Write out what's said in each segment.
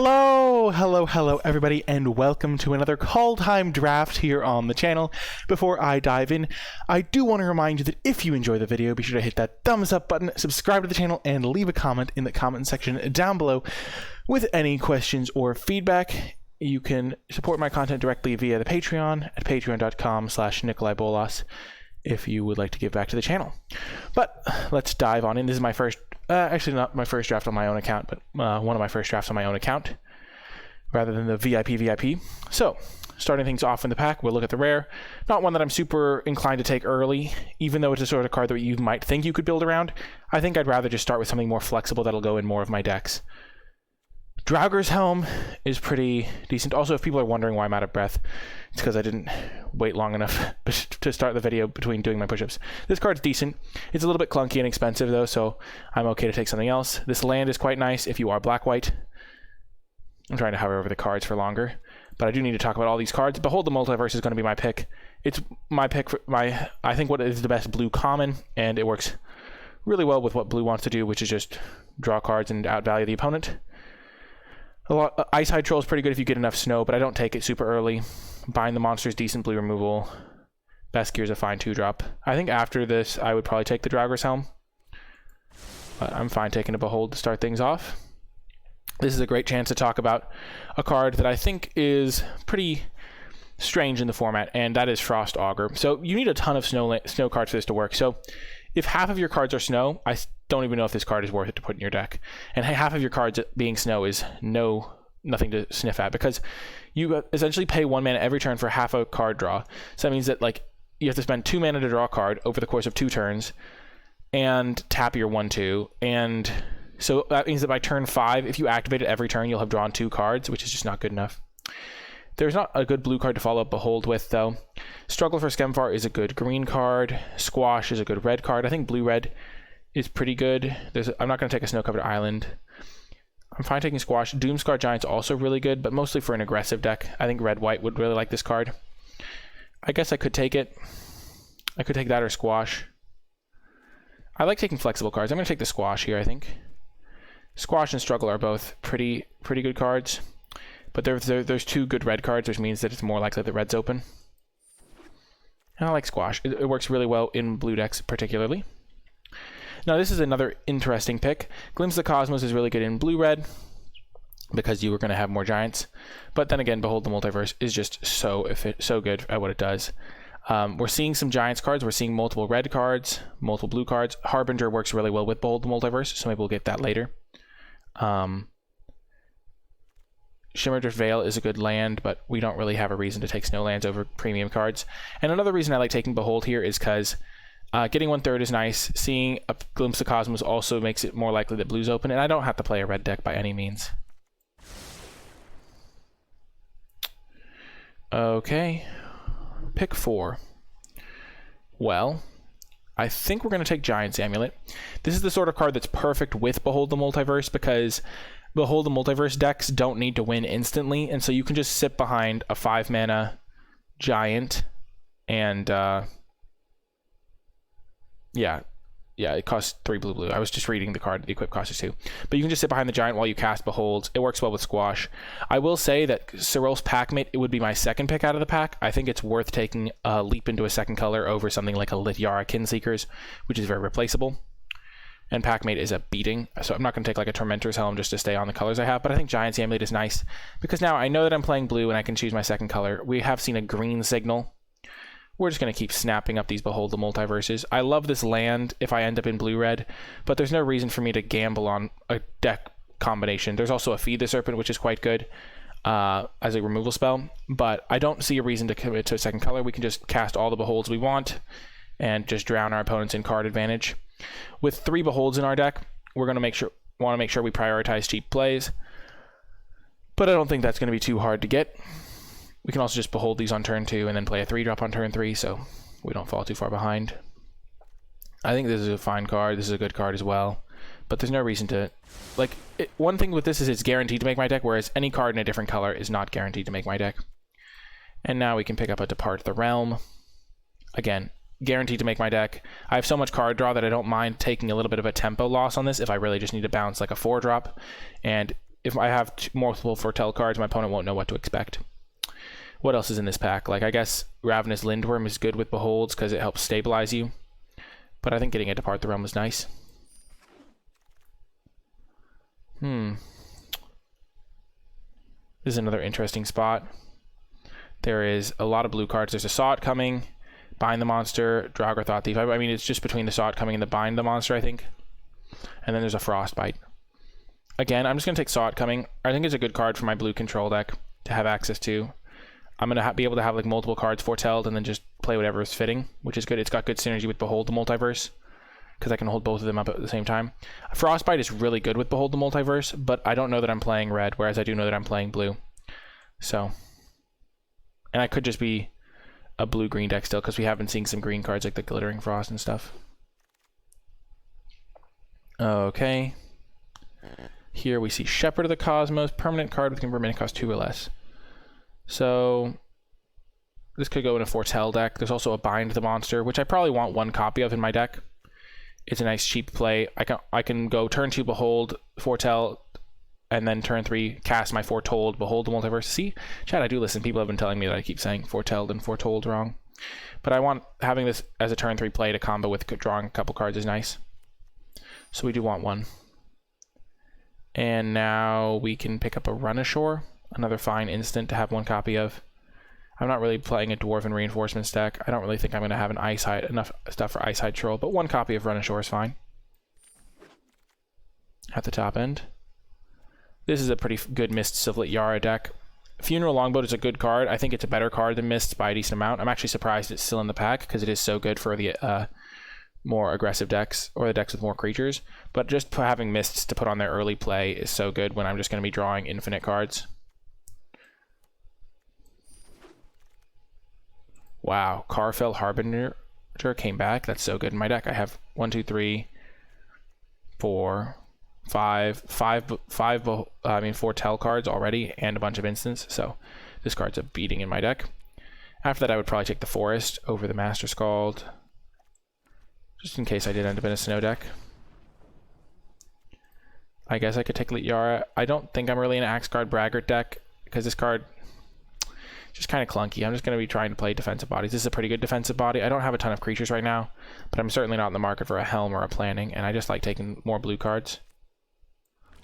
Hello everybody, and welcome to another Kaldheim draft here on the channel. Before I dive in, I do want to remind you that if you enjoy the video, be sure to hit that thumbs up button, subscribe to the channel, and leave a comment in the comment section down below with any questions or feedback. You can support my content directly via the Patreon at patreon.com/NicolaiBolas if you would like to give back to the channel. But let's dive on in. This is my first, actually not my first draft on my own account, but one of my first drafts on my own account, rather than the VIP. So, starting things off in the pack, we'll look at the rare. Not one that I'm super inclined to take early, even though it's a sort of card that you might think you could build around. I think I'd rather just start with something more flexible that'll go in more of my decks. Draugur's Helm is pretty decent. Also, if people are wondering why I'm out of breath, it's because I didn't wait long enough to start the video between doing my push-ups. This card's decent. It's a little bit clunky and expensive, though, so I'm okay to take something else. This land is quite nice if you are black-white. I'm trying to hover over the cards for longer, but I do need to talk about all these cards. Behold the Multiverse is going to be my pick. It's my pick for I think what is the best blue common, and it works really well with what blue wants to do, which is just draw cards and outvalue the opponent. Ice Hide Troll is pretty good if you get enough snow, but I don't take it super early. Bind the Monster is decent blue removal. Best Gear is a fine 2-drop. I think after this, I would probably take the Draugur's Helm, but I'm fine taking a Behold to start things off. This is a great chance to talk about a card that I think is pretty strange in the format, and that is Frost Augur. So you need a ton of snow cards for this to work. So if half of your cards are snow, I don't even know if this card is worth it to put in your deck. And half of your cards being snow is nothing to sniff at, because you essentially pay 1 mana every turn for half a card draw. So that means that you have to spend 2 mana to draw a card over the course of 2 turns and tap your 1/2. And so that means that by turn 5, if you activate it every turn, you'll have drawn 2 cards, which is just not good enough. There's not a good blue card to follow up Behold with, though. Struggle for Skemvar is a good green card. Squash is a good red card. I think blue-red is pretty good. I'm not going to take a snow-covered island. I'm fine taking Squash. Doomscar Giant's also really good, but mostly for an aggressive deck. I think red-white would really like this card. I guess I could take it. I could take that or Squash. I like taking flexible cards. I'm going to take the Squash here, I think. Squash and Struggle are both pretty good cards. But there's 2 good red cards, which means that it's more likely that red's open. And I like Squash. It works really well in blue decks, particularly. Now, this is another interesting pick. Glimpse of the Cosmos is really good in blue-red, because you were going to have more giants. But then again, Behold the Multiverse is just so good at what it does. We're seeing some giants cards. We're seeing multiple red cards, multiple blue cards. Harbinger works really well with Behold the Multiverse, so maybe we'll get that later. Shimmerdrift Vale is a good land, but we don't really have a reason to take snow lands over premium cards. And another reason I like taking Behold here is because getting 1/3 is nice. Seeing a Glimpse of Cosmos also makes it more likely that blue's open, and I don't have to play a red deck by any means. Okay, pick 4. Well, I think we're going to take Giant's Amulet. This is the sort of card that's perfect with Behold the Multiverse, because Behold the Multiverse decks don't need to win instantly, and so you can just sit behind a 5-mana Giant, and yeah, it costs 3 blue. I was just reading the card. The equip cost is 2. But you can just sit behind the Giant while you cast Behold. It works well with Squash. I will say that Cyril's Packmate, it would be my second pick out of the pack. I think it's worth taking a leap into a second color over something like a Lityara Kinseekers, which is very replaceable. And Packmate is a beating, so I'm not going to take like a Tormentor's Helm just to stay on the colors I have, but I think Giant's Amulet is nice, because now I know that I'm playing blue and I can choose my second color. We have seen a green signal. We're just going to keep snapping up these Behold the Multiverses. I love this land if I end up in blue-red, but there's no reason for me to gamble on a deck combination. There's also a Feed the Serpent, which is quite good as a removal spell, but I don't see a reason to commit to a second color. We can just cast all the Beholds we want and just drown our opponents in card advantage. With 3 Beholds in our deck, we're going to want to make sure we prioritize cheap plays, but I don't think that's going to be too hard to get. We can also just Behold these on turn 2 and then play a 3-drop on turn 3, so we don't fall too far behind. I think this is a fine card. This is a good card as well, but there's no reason to... one thing with this is it's guaranteed to make my deck, whereas any card in a different color is not guaranteed to make my deck. And now we can pick up a Depart the Realm. Again, guaranteed to make my deck. I have so much card draw that I don't mind taking a little bit of a tempo loss on this if I really just need to bounce like a 4-drop. And if I have multiple Foretell cards, my opponent won't know what to expect. What else is in this pack? Like, I guess Ravenous Lindworm is good with Beholds because it helps stabilize you. But I think getting a Depart the Realm is nice. This is another interesting spot. There is a lot of blue cards. There's a Saw It coming, Bind the Monster, Draugr Thought Thief. I mean, it's just between the Saw It coming and the Bind the Monster, I think. And then there's a Frostbite. Again, I'm just going to take Saw It coming. I think it's a good card for my blue control deck to have access to. I'm going to be able to have like multiple cards foretelled and then just play whatever is fitting, which is good. It's got good synergy with Behold the Multiverse because I can hold both of them up at the same time. Frostbite is really good with Behold the Multiverse, but I don't know that I'm playing red, whereas I do know that I'm playing blue. So, and I could just be a blue-green deck still because we have been seeing some green cards like the Glittering Frost and stuff. Okay. Here we see Shepherd of the Cosmos, permanent card with convert mana cost 2 or less. So this could go in a Foretell deck. There's also a Bind the Monster, which I probably want 1 copy of in my deck. It's a nice cheap play. I can go turn 2 Behold, Foretell, and then turn 3 cast my Foretold, Behold the Multiverse. See, chat, I do listen. People have been telling me that I keep saying Foretelled and Foretold wrong. But I want having this as a turn 3 play to combo with drawing a couple cards is nice. So we do want 1. And now we can pick up a Run Ashore, another fine instant to have 1 copy of. I'm not really playing a Dwarven Reinforcements deck. I don't really think I'm going to have enough stuff for Ice Hide Troll, but 1 copy of Run Ashore is fine. At the top end. This is a pretty good Mist Sylphlet Yara deck. Funeral Longboat is a good card. I think it's a better card than Mists by a decent amount. I'm actually surprised it's still in the pack because it is so good for the more aggressive decks or the decks with more creatures. But just having Mists to put on their early play is so good when I'm just going to be drawing infinite cards. Wow, Carfell Harbinger came back. That's so good in my deck. I have 1, 2, 3, 4, 5 Foretell cards already and a bunch of instants. So this card's a beating in my deck. After that, I would probably take the Forest over the Master Scald, just in case I did end up in a snow deck. I guess I could take Yara. I don't think I'm really an Axeguard Braggart deck because this card just kind of clunky. I'm just going to be trying to play defensive bodies. This is a pretty good defensive body. I don't have a ton of creatures right now, but I'm certainly not in the market for a Helm or a Planning, and I just like taking more blue cards.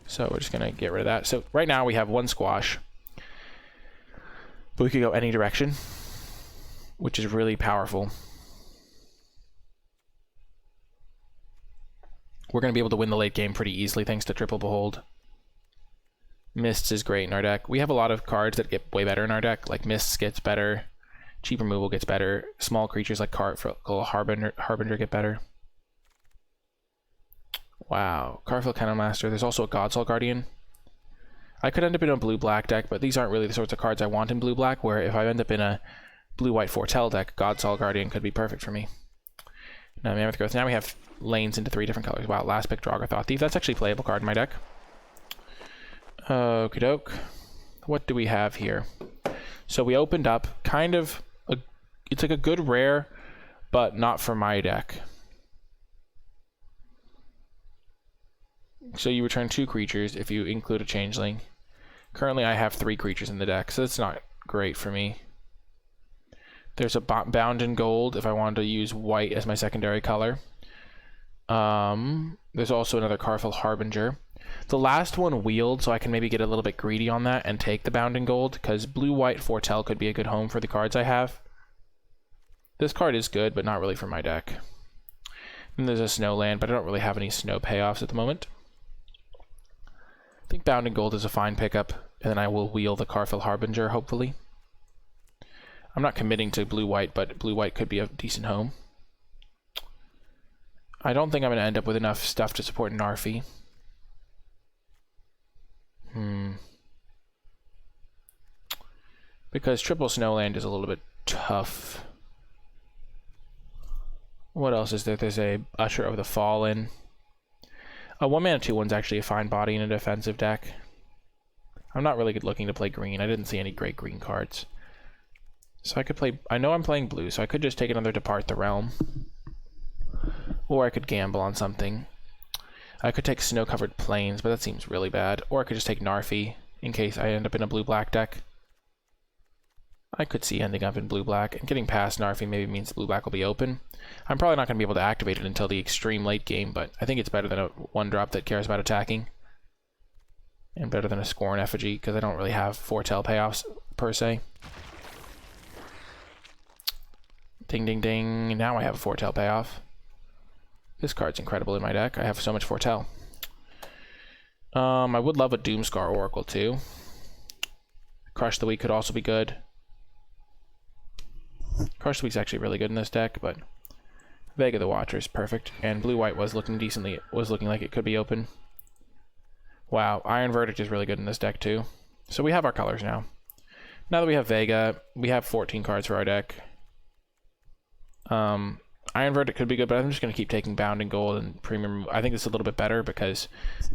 So we're just going to get rid of that. So right now we have 1 Squash, but we could go any direction, which is really powerful. We're going to be able to win the late game pretty easily thanks to Triple Behold. Mists is great in our deck. We have a lot of cards that get way better in our deck, like Mists gets better, cheap removal gets better, small creatures like Carfell Harbinger get better. Wow, Carfell Kennelmaster. There's also a Godsoul Guardian. I could end up in a blue-black deck, but these aren't really the sorts of cards I want in blue-black, where if I end up in a blue-white Foretell deck, Godsoul Guardian could be perfect for me. Now, Mammoth Growth. Now we have lanes into 3 different colors. Wow, last pick, Draugr Thought Thief. That's actually a playable card in my deck. Okie doke. What do we have here? So we opened up kind of it's like a good rare, but not for my deck. So you return 2 creatures if you include a changeling. Currently I have 3 creatures in the deck, so that's not great for me. There's a Bound in Gold if I wanted to use white as my secondary color. There's also another Carfell Harbinger. The last one wheeled, so I can maybe get a little bit greedy on that and take the Bound in Gold, because blue-white Foretell could be a good home for the cards I have. This card is good, but not really for my deck. And there's a Snowland, but I don't really have any snow payoffs at the moment. I think Bound in Gold is a fine pickup, and then I will wheel the Carfell Harbinger, hopefully. I'm not committing to blue-white, but blue-white could be a decent home. I don't think I'm going to end up with enough stuff to support Narfi. Because triple Snowland is a little bit tough. What else is there? There's a Usher of the Fallen. A 1-mana 2/1's actually a fine body in a defensive deck. I'm not really looking to play green. I didn't see any great green cards. So I could play... I know I'm playing blue, so I could just take another Depart the Realm. Or I could gamble on something. I could take Snow-Covered Plains, but that seems really bad. Or I could just take Narfi in case I end up in a blue-black deck. I could see ending up in blue-black, and getting past Narfi maybe means blue-black will be open. I'm probably not going to be able to activate it until the extreme late game, but I think it's better than a 1-drop that cares about attacking. And better than a Scorn Effigy, because I don't really have Foretell payoffs, per se. Ding, ding, ding. Now I have a Foretell payoff. This card's incredible in my deck. I have so much Foretell. I would love a Doomscar Oracle, too. Crush the Weak could also be good. Crush the Weak's actually really good in this deck, but Vega the Watcher is perfect. And blue-white was looking decently, was looking like it could be open. Wow, Iron Verdict is really good in this deck too. So we have our colors now. Now that we have Vega, we have 14 cards for our deck. Iron Verdict could be good, but I'm just going to keep taking Bounding Gold and Premium. I think this is a little bit better because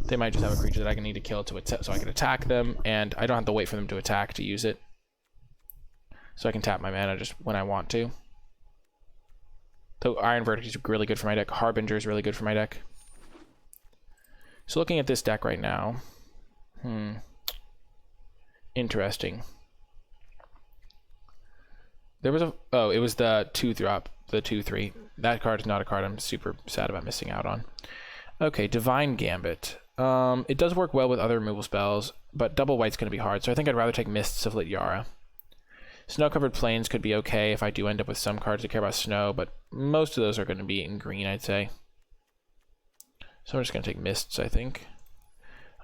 they might just have a creature that I can need to kill to so I can attack them, and I don't have to wait for them to attack to use it. So I can tap my mana just when I want to. Though Iron Verdict is really good for my deck. Harbinger is really good for my deck. So looking at this deck right now, interesting. There was it was the 2-drop, the 2/3. That card is not a card I'm super sad about missing out on. Okay, Divine Gambit. It does work well with other removal spells, but double white's going to be hard, so I think I'd rather take Mists of Lityara. Snow-Covered Plains could be okay if I do end up with some cards that care about snow, but most of those are going to be in green, I'd say. So I'm just going to take Mists, I think.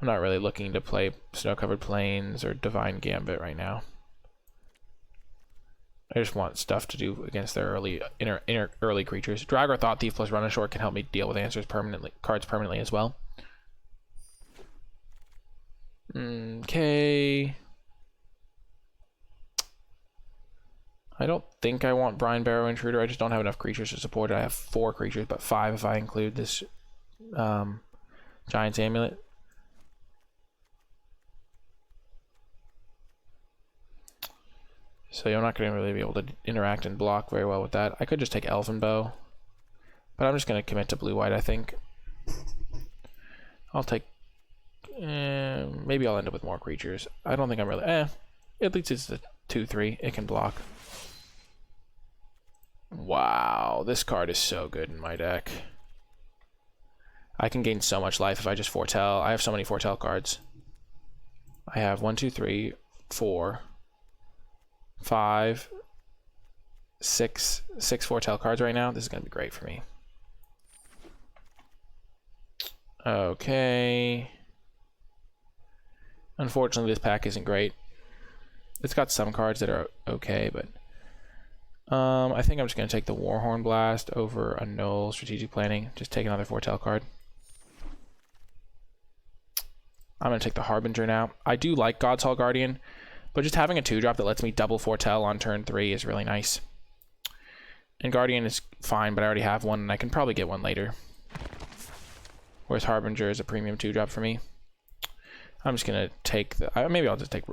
I'm not really looking to play Snow-Covered Plains or Divine Gambit right now. I just want stuff to do against their early early creatures. Drag or Thought Thief plus Run Ashore can help me deal with cards permanently as well. Okay. I don't think I want Brine Barrow Intruder. I just don't have enough creatures to support it. I have 4 creatures, but 5 if I include this Giant's Amulet. So you're not going to really be able to interact and block very well with that. I could just take Elven Bow, but I'm just going to commit to blue-white, I think. I'll take... maybe I'll end up with more creatures. I don't think I'm really... at least it's the 2/3. It can block. Wow, this card is so good in my deck. I can gain so much life if I just Foretell. I have so many Foretell cards. I have 1, 2, 3, 4, 5, 6 Foretell cards right now. This is going to be great for me. Okay. Unfortunately, this pack isn't great. It's got some cards that are okay, but I think I'm just going to take the Warhorn Blast over a Null Strategic Planning. Just take another Foretell card. I'm going to take the Harbinger now. I do like God's Hall Guardian, but just having a 2-drop that lets me double Foretell on turn 3 is really nice. And Guardian is fine, but I already have one, and I can probably get one later. Whereas Harbinger is a premium 2-drop for me. I'm just going to take the... maybe I'll just take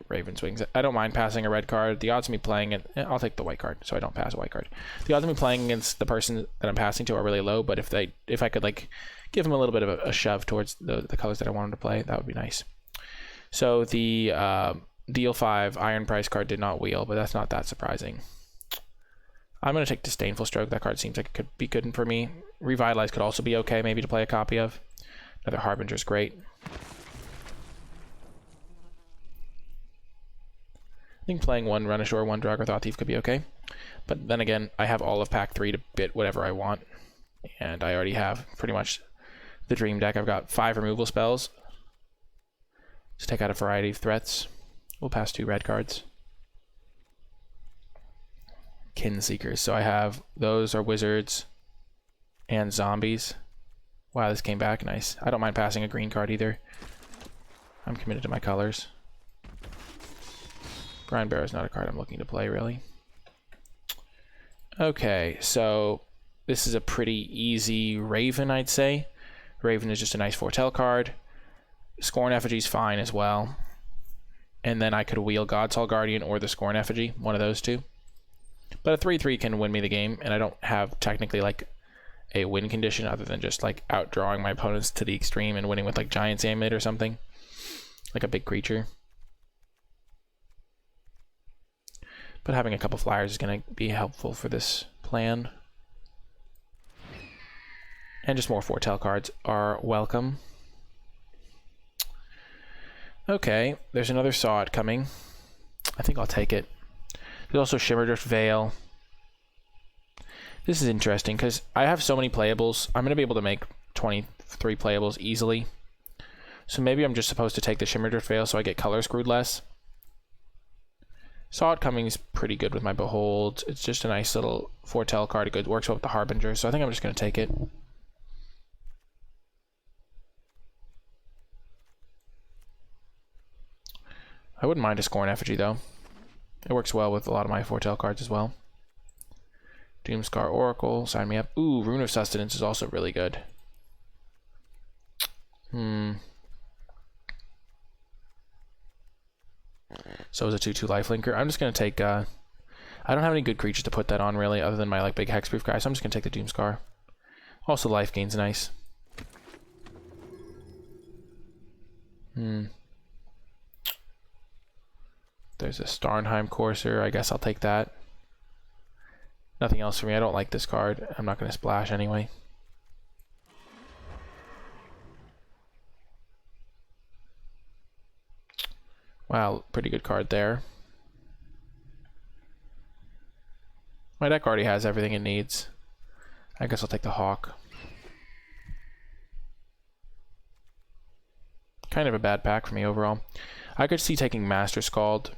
Raven's Wings. I don't mind passing a red card. The odds of me playing it... I'll take the white card, so I don't pass a white card. The odds of me playing against the person that I'm passing to are really low, but if I could, like, give them a little bit of a shove towards the colors that I want them to play, that would be nice. So the Deal 5 Iron Price card did not wheel, but that's not that surprising. I'm going to take Disdainful Stroke. That card seems like it could be good for me. Revitalize could also be okay, maybe to play a copy of. Another Harbinger is great. I think playing 1 Run Ashore, 1 Drag or Thought Thief could be okay. But then again, I have all of pack 3 to bid whatever I want. And I already have pretty much the dream deck. I've got 5 removal spells. Just take out a variety of threats. We'll pass 2 red cards. Kin Seekers. So I have... those are wizards and zombies. Wow, this came back nice. I don't mind passing a green card either. I'm committed to my colors. Brine Barrow is not a card I'm looking to play, really. Okay, so this is a pretty easy Raven, I'd say. Raven is just a nice Foretell card. Scorn Effigy is fine as well. And then I could wheel God's Hall Guardian or the Scorn Effigy, one of those two. But a 3/3 can win me the game, and I don't have technically like a win condition other than just like outdrawing my opponents to the extreme and winning with like Giant's Amulet or something. Like a big creature. But having a couple flyers is going to be helpful for this plan. And just more Foretell cards are welcome. Okay, there's another Saw It coming. I think I'll take it. There's also Shimmerdrift Veil. This is interesting because I have so many playables. I'm going to be able to make 23 playables easily. So maybe I'm just supposed to take the Shimmerdrift Veil so I get color screwed less. Saw It Coming is pretty good with my Behold. It's just a nice little Foretell card. It works well with the Harbinger, so I think I'm just going to take it. I wouldn't mind a Scorn Effigy, though. It works well with a lot of my Foretell cards as well. Doomscar Oracle, sign me up. Ooh, Rune of Sustenance is also really good. So is a 2/2 lifelinker. I'm just going to take... I don't have any good creatures to put that on, really, other than my like big hexproof guy, so I'm just going to take the Doomscar. Also, life gain's nice. There's a Starnheim Courser. I guess I'll take that. Nothing else for me. I don't like this card. I'm not going to splash anyway. Wow, pretty good card there. My deck already has everything it needs. I guess I'll take the Hawk. Kind of a bad pack for me overall. I could see taking Master Scald,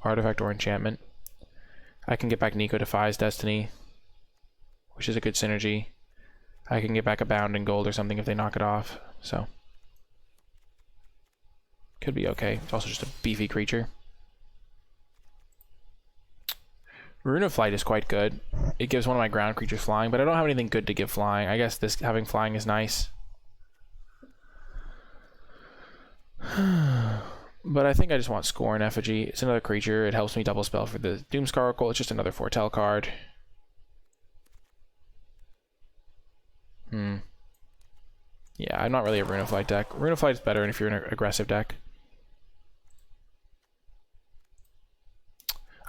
Artifact, or Enchantment. I can get back Nico Defies Destiny, which is a good synergy. I can get back a Bound in Gold or something if they knock it off, so could be okay. It's also just a beefy creature. Rune of Flight is quite good. It gives one of my ground creatures flying, but I don't have anything good to give flying. I guess this having flying is nice. But I think I just want Scorn Effigy. It's another creature. It helps me double spell for the Doomscar Oracle. It's just another Foretell card. Yeah, I'm not really a Rune of Flight deck. Rune of Flight is better if you're in an aggressive deck.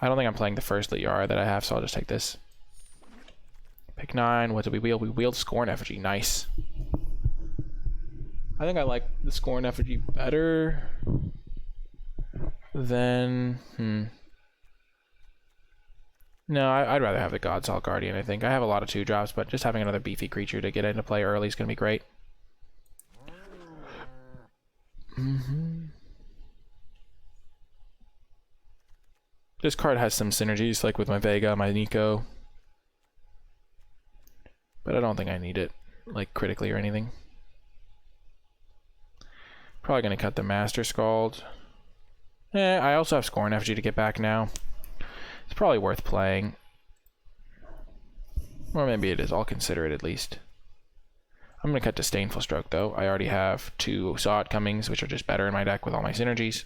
I don't think I'm playing the first Liara that I have, so I'll just take this. Pick 9. What did we wield? We wield Scorn Effigy. Nice. I think I like the Scorn Effigy better than... No, I'd rather have the Godsall Guardian, I think. I have a lot of 2-drops, but just having another beefy creature to get into play early is going to be great. This card has some synergies, like with my Vega, my Nico. But I don't think I need it, like, critically or anything. Probably going to cut the Master Scald. I also have Scorn Effigy to get back now. It's probably worth playing. Or maybe it is. I'll consider it at least. I'm going to cut Disdainful Stroke, though. I already have 2 Saw It Comings, which are just better in my deck with all my synergies.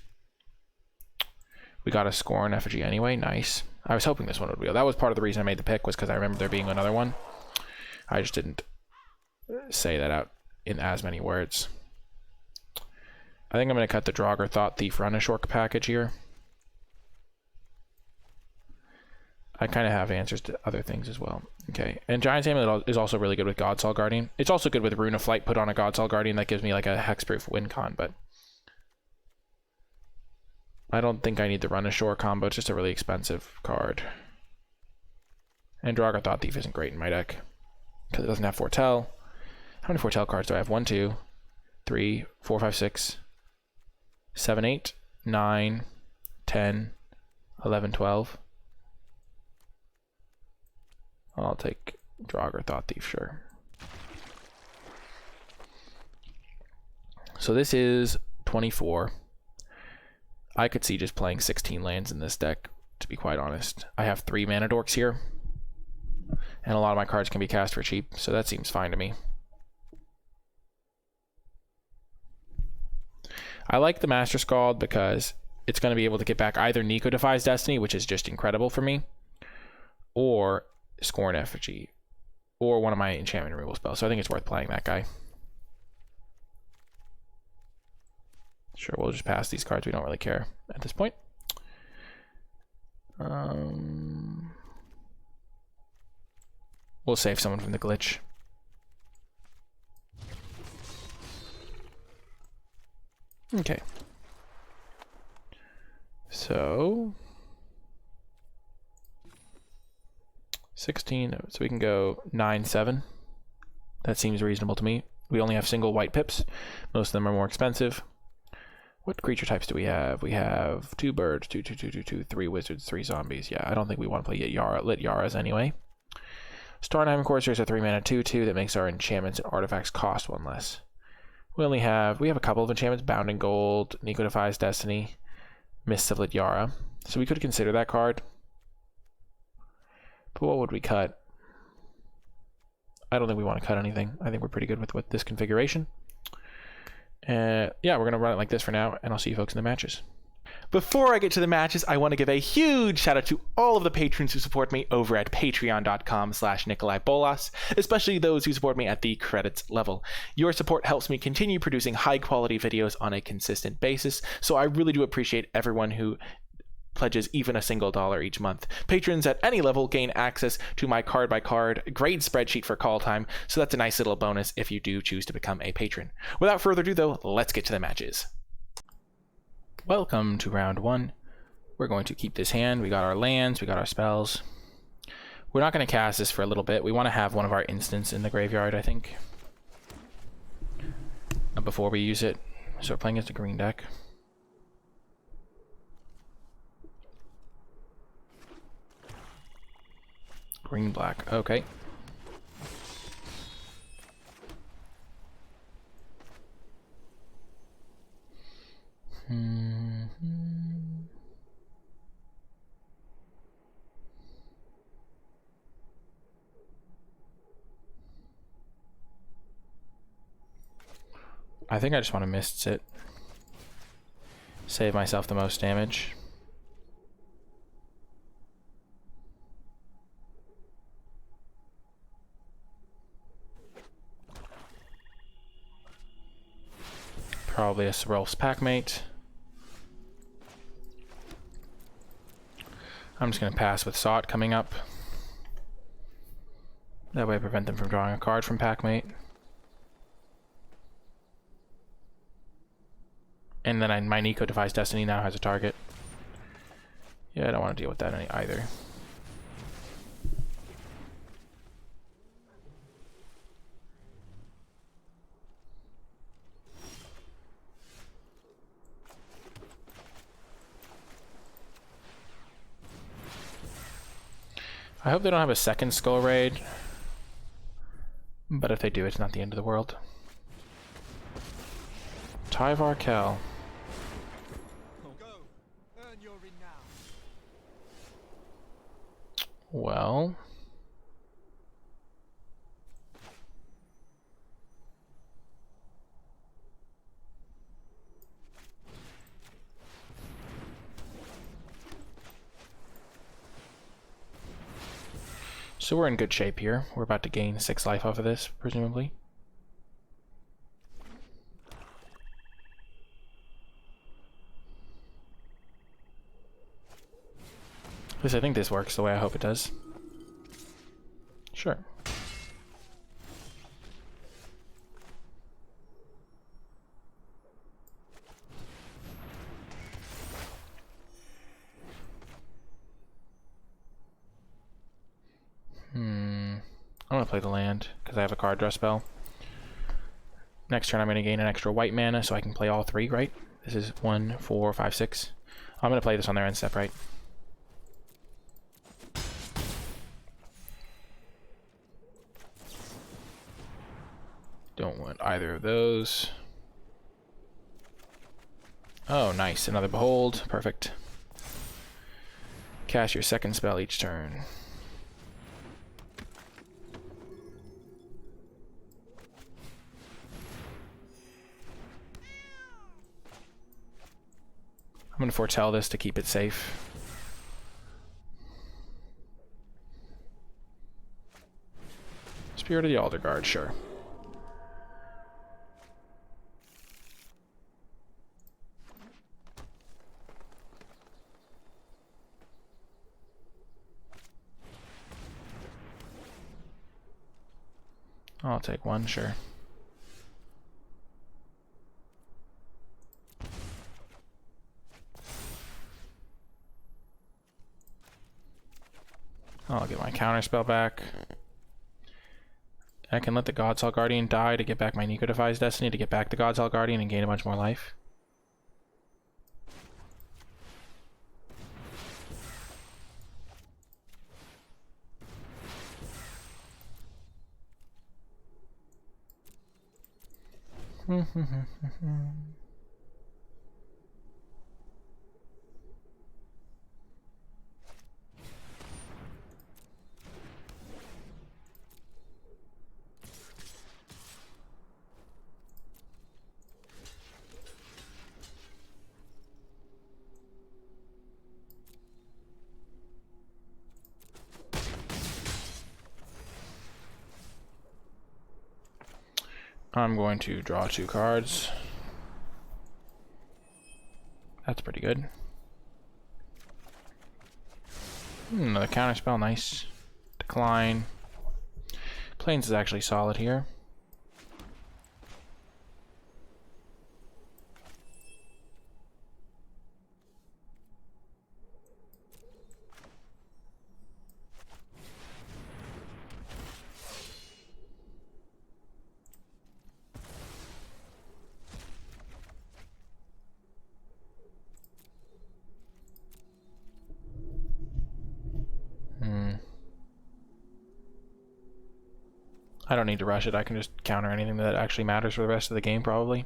We got a Scorn Effigy anyway. Nice. I was hoping this one would wheel. That was part of the reason I made the pick, was because I remember there being another one. I just didn't say that out in as many words. I think I'm going to cut the Draugr Thought Thief Runashork package here. I kind of have answers to other things as well. Okay, and Giant's Amulet is also really good with Godsall Guardian. It's also good with Rune of Flight put on a Godsall Guardian. That gives me like a hexproof win con, but I don't think I need the Runashore combo. It's just a really expensive card. And Draugr Thought Thief isn't great in my deck because it doesn't have Foretell. How many Foretell cards do I have? 1, 2, 3, 4, 5, 6, 7, 8, 9, 10, 11, 12. I'll take Draugr Thought Thief, sure. So this is 24. I could see just playing 16 lands in this deck, to be quite honest. I have 3 mana dorks here, and a lot of my cards can be cast for cheap, so that seems fine to me. I like the Master Scald because it's going to be able to get back either Nico Defies Destiny, which is just incredible for me, or Scorn Effigy. or one of my enchantment removal spells. So I think it's worth playing that guy. Sure, we'll just pass these cards. We don't really care at this point. We'll save someone from the glitch. Okay. So 16, so we can go 9/7. That seems reasonable to me. We only have single white pips. Most of them are more expensive. What creature types do we have? We have 2 birds, 2, 2, 2, 2, 2, 3 wizards, 3 zombies. Yeah, I don't think we want to play lit Yaras anyway. Starnheim Corsair is a 3-mana 2/2 that makes our enchantments and artifacts cost 1 less. We have a couple of enchantments: Bounding Gold, Nico Defies Destiny, Mists of Lit Yara. So we could consider that card. But what would we cut? I don't think we want to cut anything. I think we're pretty good with this configuration. Yeah, we're going to run it like this for now, and I'll see you folks in the matches. Before I get to the matches, I want to give a huge shout out to all of the patrons who support me over at patreon.com/NicolaiBolas, especially those who support me at the credits level. Your support helps me continue producing high quality videos on a consistent basis, so I really do appreciate everyone who pledges even a single $1 each month. Patrons at any level gain access to my card-by-card grade spreadsheet for Kaldheim, so that's a nice little bonus if you do choose to become a patron. Without further ado though, let's get to the matches. Welcome to round 1. We're going to keep this hand. We got our lands, we got our spells. We're not going to cast this for a little bit. We want to have one of our instants in the graveyard, I think, before we use it. So we're playing against a green deck. Green, black. Okay. I think I just want to Mists it. Save myself the most damage. Probably a Rolf's Packmate. I'm just going to pass with Sot coming up. That way I prevent them from drawing a card from Packmate. And then my Nico Defies Destiny now has a target. Yeah, I don't want to deal with that either. I hope they don't have a second Skull Raid, but if they do, it's not the end of the world. Tyvar Kell. Well, so we're in good shape here. We're about to gain 6 life off of this, presumably. At least I think this works the way I hope it does. Sure. I'm going to play the land because I have a card draw spell. Next turn I'm going to gain an extra white mana so I can play all 3, right? This is 1, 4, 5, 6. I'm going to play this on their end step, right? Don't want either of those. Oh, nice. Another Behold. Perfect. Cast your second spell each turn. I'm going to Foretell this to keep it safe. Spirit of the Alder Guard, sure. I'll take one, sure. I'll get my counterspell back. I can let the Godsoul Guardian die to get back my Nico Defies Destiny, to get back the Godsoul Guardian and gain a bunch more life. I'm going to draw 2 cards. That's pretty good. Another counterspell, nice. Decline. Plains is actually solid here. I don't need to rush it. I can just counter anything that actually matters for the rest of the game, probably.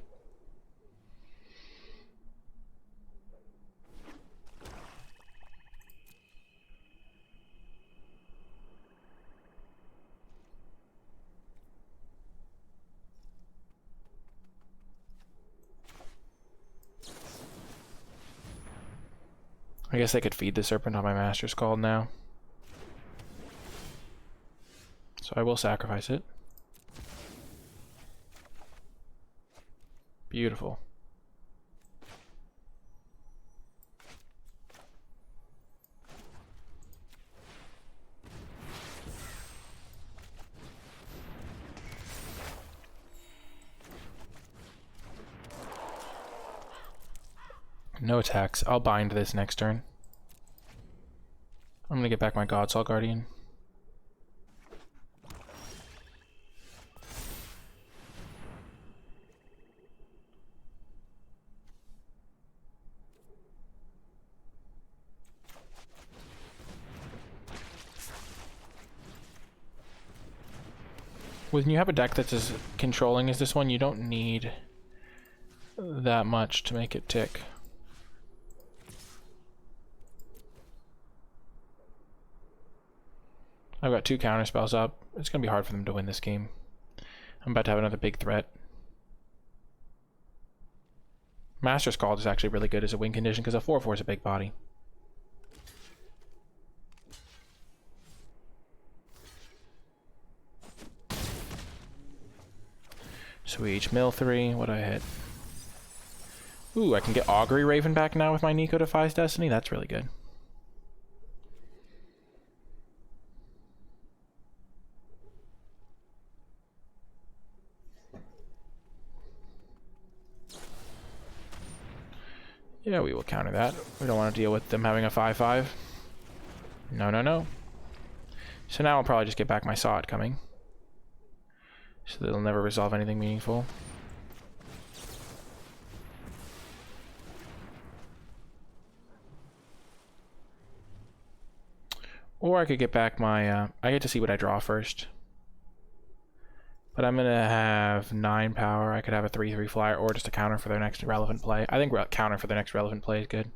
I guess I could feed the Serpent on my Master's Call now. So I will sacrifice it. Beautiful. No attacks. I'll bind this next turn. I'm gonna get back my Godsoul Guardian. When you have a deck that's as controlling as this one, you don't need that much to make it tick. I've got 2 counterspells up. It's going to be hard for them to win this game. I'm about to have another big threat. Master's Call is actually really good as a win condition because a 4/4 is a big body. Sweet. Mill 3. What do I hit? Ooh, I can get Augury Raven back now with my Nico Defies Destiny. That's really good. Yeah, we will counter that. We don't want to deal with them having a 5/5. No, no, no. So now I'll probably just get back my Saw It coming. So they'll never resolve anything meaningful. Or I could get back my... I get to see what I draw first. But I'm going to have 9 power. I could have a 3/3 flyer or just a counter for their next relevant play. I think counter for the next relevant play is good.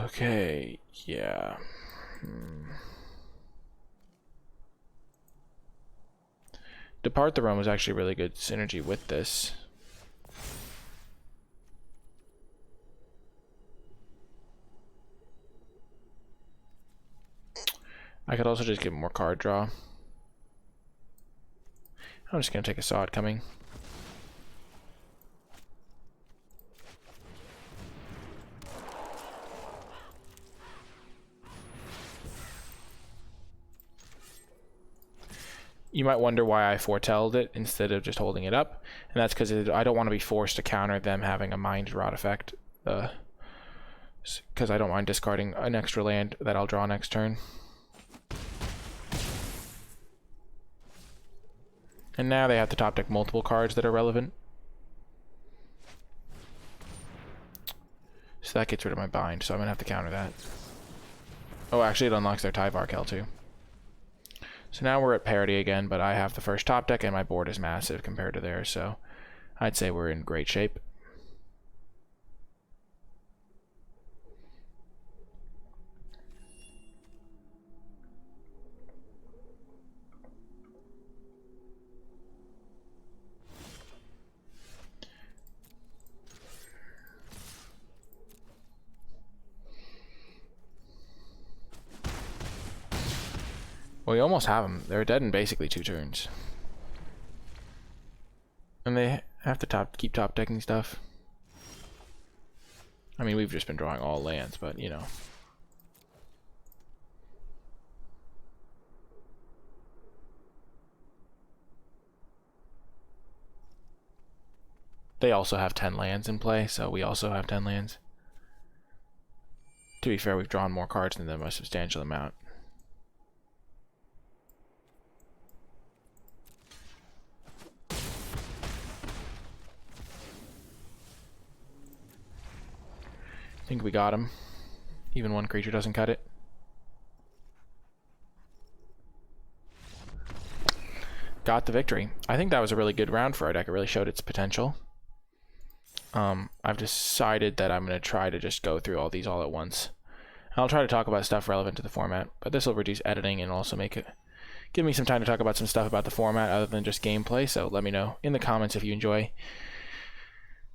Okay, Yeah. Depart the Realm is actually really good synergy with this. I could also just give more card draw. I'm just going to take a Saw It Coming. You might wonder why I foretelled it instead of just holding it up, and that's because I don't want to be forced to counter them having a Mind Rot effect, because I don't mind discarding an extra land that I'll draw next turn. And now they have to top deck multiple cards that are relevant. So that gets rid of my bind, so I'm going to have to counter that. Oh, actually it unlocks their Tyvar Kel too. So now we're at parity again, but I have the first top deck and my board is massive compared to theirs, so I'd say we're in great shape. Well, you almost have them. They're dead in basically 2 turns. And they have to keep top decking stuff. I mean, we've just been drawing all lands, but you know. They also have 10 lands in play, so we also have 10 lands. To be fair, we've drawn more cards than them by a substantial amount. I think we got him. Even one creature doesn't cut it. Got the victory. I think that was a really good round for our deck. It really showed its potential. I've decided that I'm going to try to just go through all these all at once. I'll try to talk about stuff relevant to the format, but this will reduce editing and also give me some time to talk about some stuff about the format other than just gameplay. So let me know in the comments if you enjoy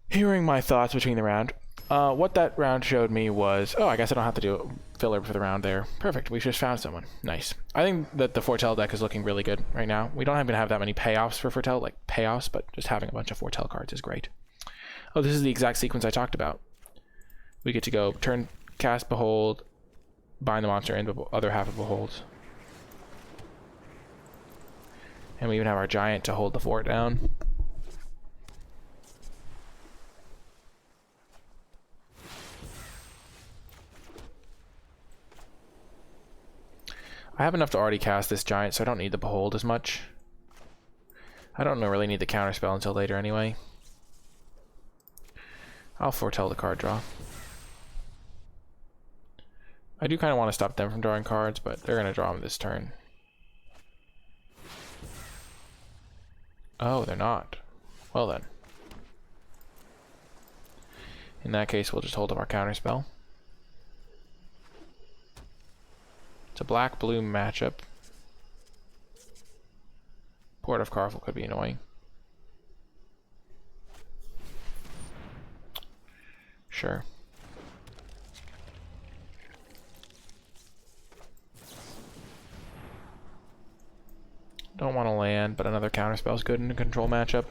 hearing my thoughts between the round. What that round showed me was, oh, I guess I don't have to do a filler for the round there. Perfect. We just found someone. Nice. I think that the Foretell deck is looking really good right now. We don't even have that many payoffs for Foretell, like payoffs, but just having a bunch of Foretell cards is great. Oh, this is the exact sequence I talked about. We get to go turn, cast Behold, bind the monster, and the other half of Behold. And we even have our giant to hold the fort down. I have enough to already cast this giant, so I don't need the Behold as much. I don't really need the counterspell until later anyway. I'll foretell the card draw. I do kind of want to stop them from drawing cards, but they're going to draw them this turn. Oh, they're not. Well then. In that case, we'll just hold up our counterspell. It's a black-blue matchup. Port of Carful could be annoying. Sure. Don't want to land, but another counterspell is good in a control matchup.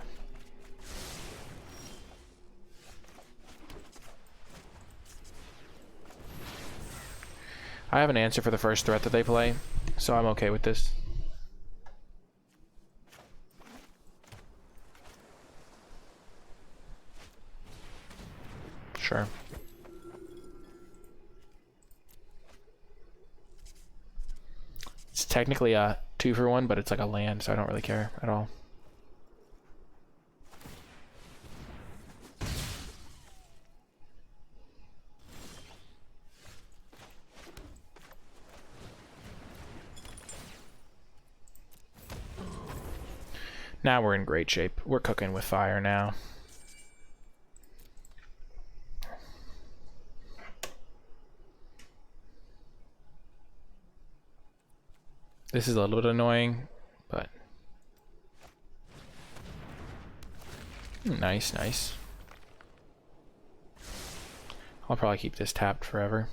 I have an answer for the first threat that they play, so I'm okay with this. Sure. It's technically a 2-for-1, but it's like a land, so I don't really care at all. Now we're in great shape. We're cooking with fire now. This is a little bit annoying, but nice, nice. I'll probably keep this tapped forever.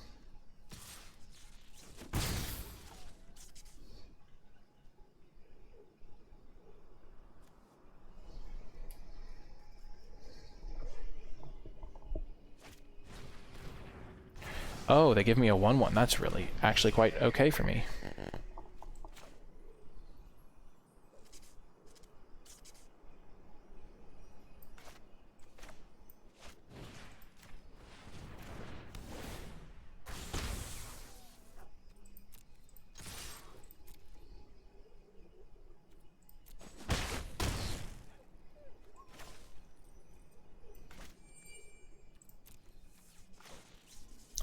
Oh, they give me a 1/1. That's really actually quite okay for me.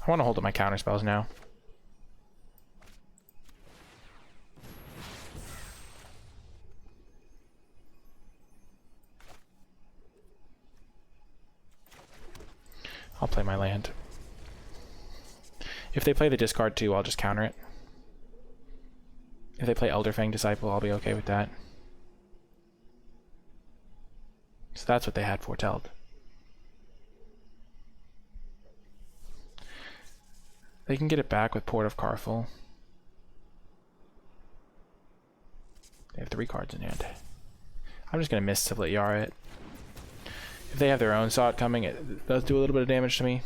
I want to hold up my counter spells now. I'll play my land. If they play the discard too, I'll just counter it. If they play Elderfang Disciple, I'll be okay with that. So that's what they had foretelled. They can get it back with Port of Carful. They have 3 cards in hand. I'm just going to miss Siblet Yara it. If they have their own Sot coming, it does do a little bit of damage to me.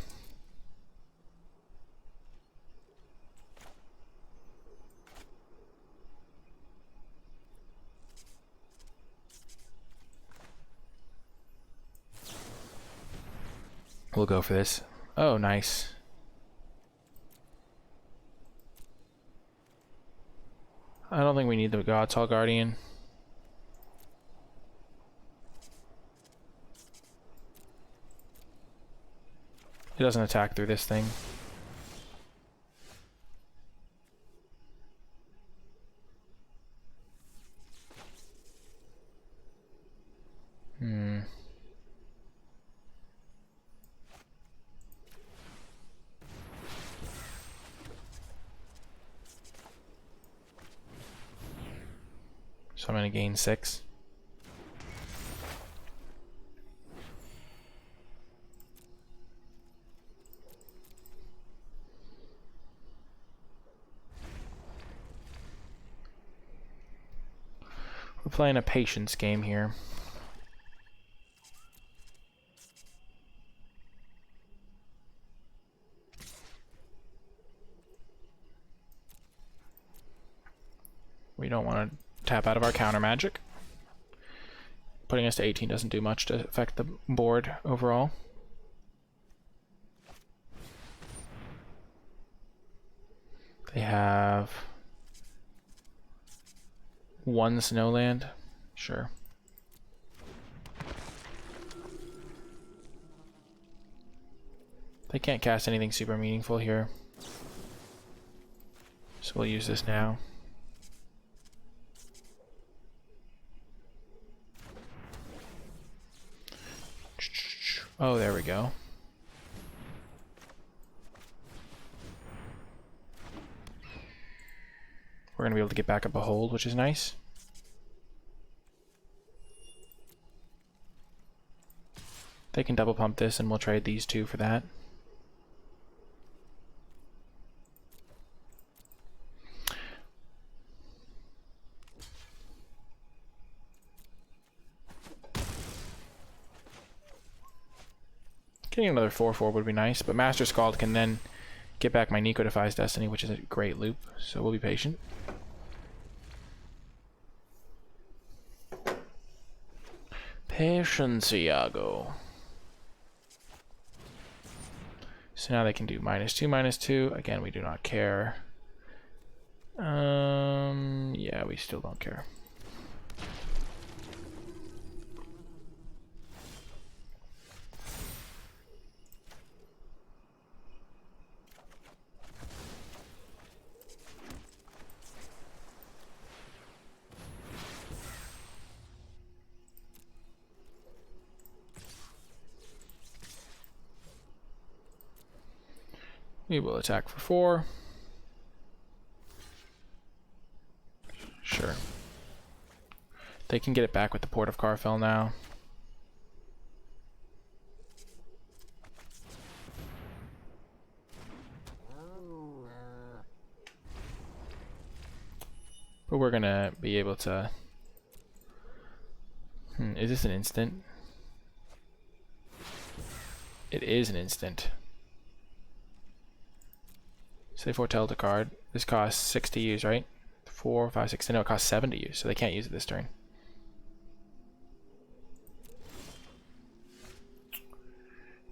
We'll go for this. Oh, nice. I don't think we need the God's Guardian. It doesn't attack through this thing. So I'm going to gain 6. We're playing a patience game here. We don't want to tap out of our counter magic. Putting us to 18 doesn't do much to affect the board overall. They have 1 Snowland. Sure. They can't cast anything super meaningful here. So we'll use this now. Oh, there we go. We're going to be able to get back up a hold, which is nice. They can double pump this and we'll trade these 2 for that. Getting another 4/4 would be nice, but Master Scald can then get back my Nico Defies Destiny, which is a great loop, so we'll be patient. Patience, Iago. So now they can do -2/-2. Again, we do not care. Yeah, we still don't care. We will attack for 4. They can get it back with the Port of Carfell now. But we're gonna be able to... is this an instant? It is an instant. Say Foretell to card. This costs 6 to use, right? 4, 5, 6. No, it costs 7 to use, so they can't use it this turn.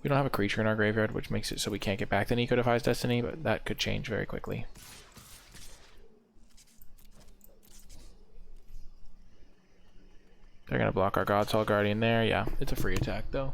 We don't have a creature in our graveyard, which makes it so we can't get back the Nico Defies Destiny, but that could change very quickly. They're going to block our Godsoul Guardian there. Yeah, it's a free attack, though.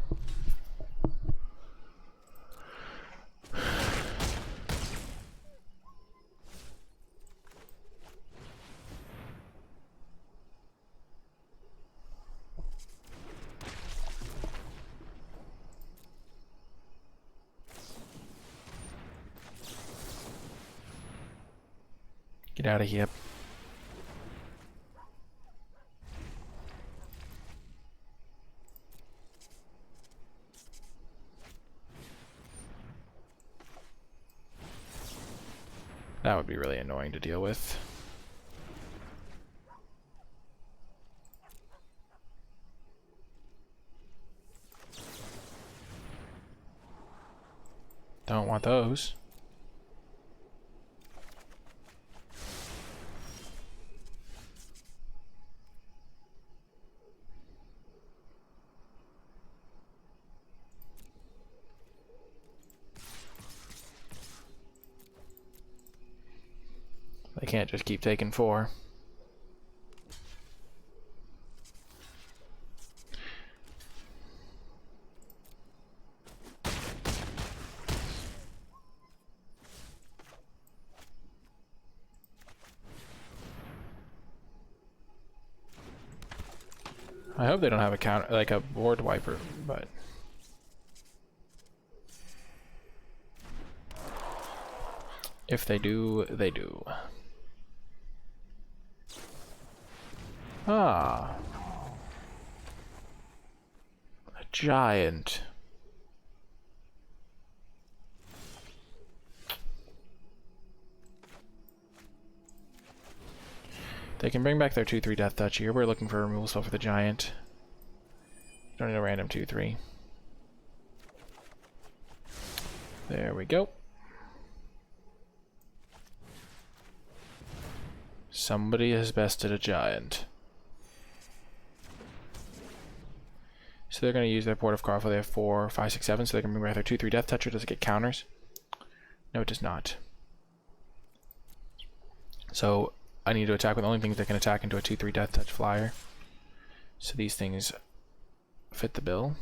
Get out of here. That would be really annoying to deal with. Don't want those. They can't just keep taking 4. I hope they don't have a counter, like a board wiper, but if they do, they do. Ah. A giant. They can bring back their 2/3 Death Touch here. We're looking for a removal spell for the giant. Don't need a random 2/3. There we go. Somebody has bested a giant. So they're going to use their Port of Carfell. They have 4, 5, 6, 7, so they can bring back their 2/3 Death Toucher. Does it get counters? No, it does not. So I need to attack with only things that can attack into a 2/3 Death Touch flyer. So these things fit the bill.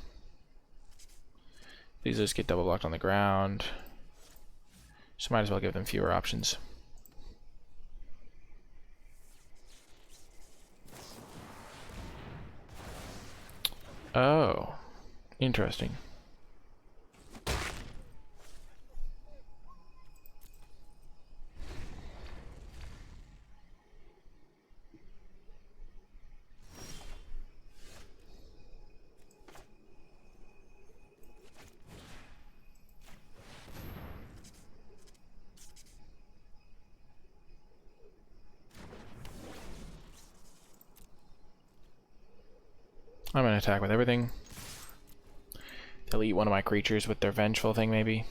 These just get double blocked on the ground. So might as well give them fewer options. Oh, interesting. I'm gonna attack with everything. They'll eat one of my creatures with their vengeful thing, maybe.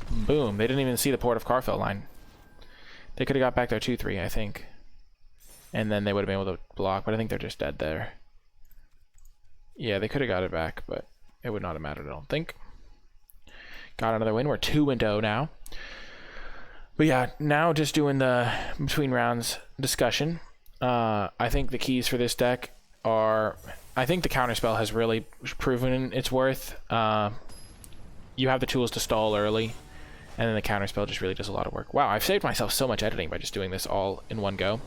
Boom. They didn't even see the Port of Carfell line. They could have got back their 2/3, I think. And then they would have been able to block, but I think they're just dead there. Yeah, they could have got it back, but it would not have mattered, I don't think. Got another win. We're 2-0 now. But yeah, now just doing the between rounds discussion. I think the keys for this deck are... I think the counterspell has really proven its worth. You have the tools to stall early, and then the counterspell just really does a lot of work. Wow, I've saved myself so much editing by just doing this all in one go.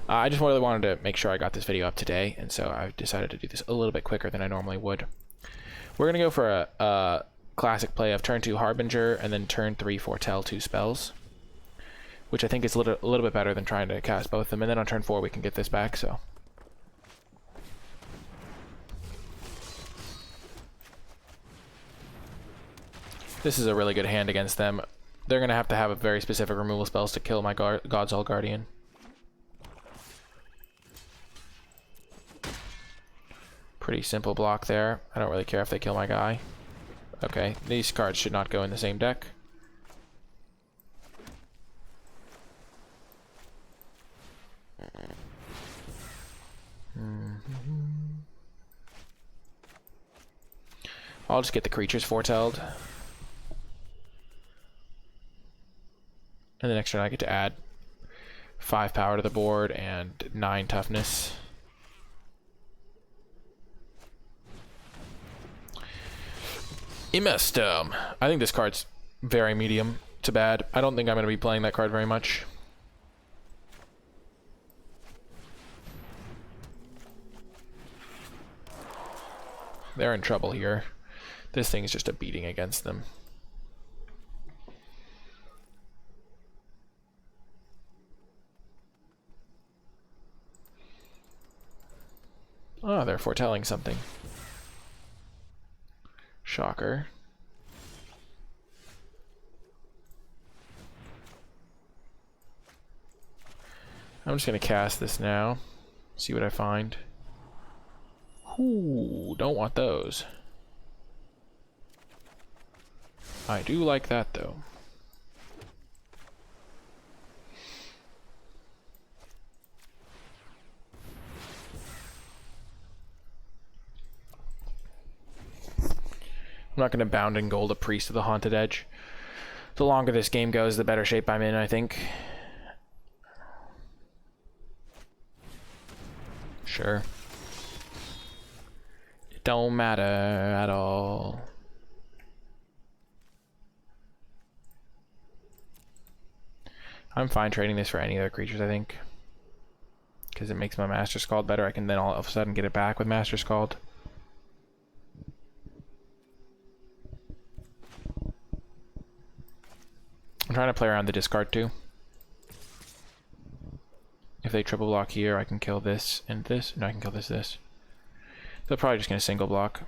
I just really wanted to make sure I got this video up today, and so I've decided to do this a little bit quicker than I normally would. We're going to go for a classic play of turn 2 Harbinger, and then turn 3 Foretell 2 spells. which I think is a little bit better than trying to cast both of them. And then on turn 4 we can get this back, so. This is a really good hand against them. They're going to have a very specific removal spells to kill my God's All Guardian. Pretty simple block there. I don't really care if they kill my guy. Okay, these cards should not go in the same deck. I'll just get the creatures foretelled. And the next turn I get to add 5 power to the board and 9 toughness. Imestum. I think this card's very medium to bad. I don't think I'm going to be playing that card very much. They're in trouble here. This thing is just a beating against them. Oh, they're foretelling something. Shocker. I'm just going to cast this now. See what I find. Ooh, don't want those. I do like that, though. I'm not going to bound and gold a priest to the Haunted Edge. The longer this game goes, the better shape I'm in, I think. Sure. It don't matter at all. I'm fine trading this for any other creatures, I think. Because it makes my Master Scald better. I can then all of a sudden get it back with Master Scald. I'm trying to play around the discard too. If they triple block here, I can kill this and this. No, I can kill this. They're probably just going to single block.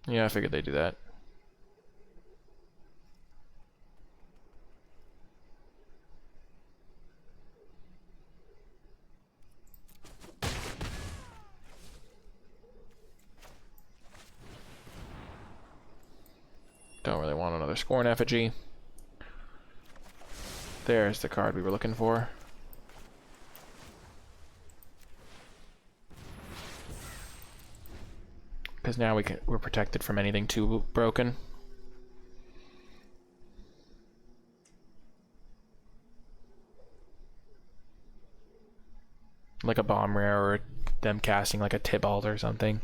Yeah, I figured they'd do that. Don't really want another Scorn Effigy. There's the card we were looking for. Because now we're protected from anything too broken. Like a bomb rare or them casting like a Tybalt or something.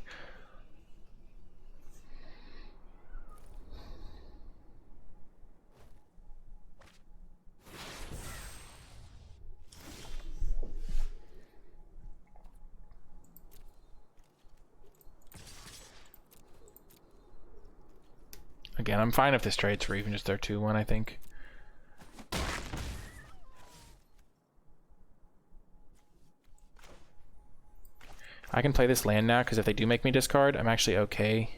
Again, I'm fine if this trades for even just their 2-1, I think. I can play this land now, because if they do make me discard, I'm actually okay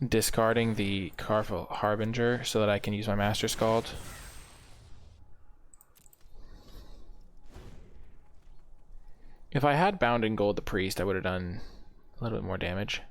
discarding the Carful Harbinger so that I can use my Master Scald. If I had bound in gold the priest, I would have done a little bit more damage.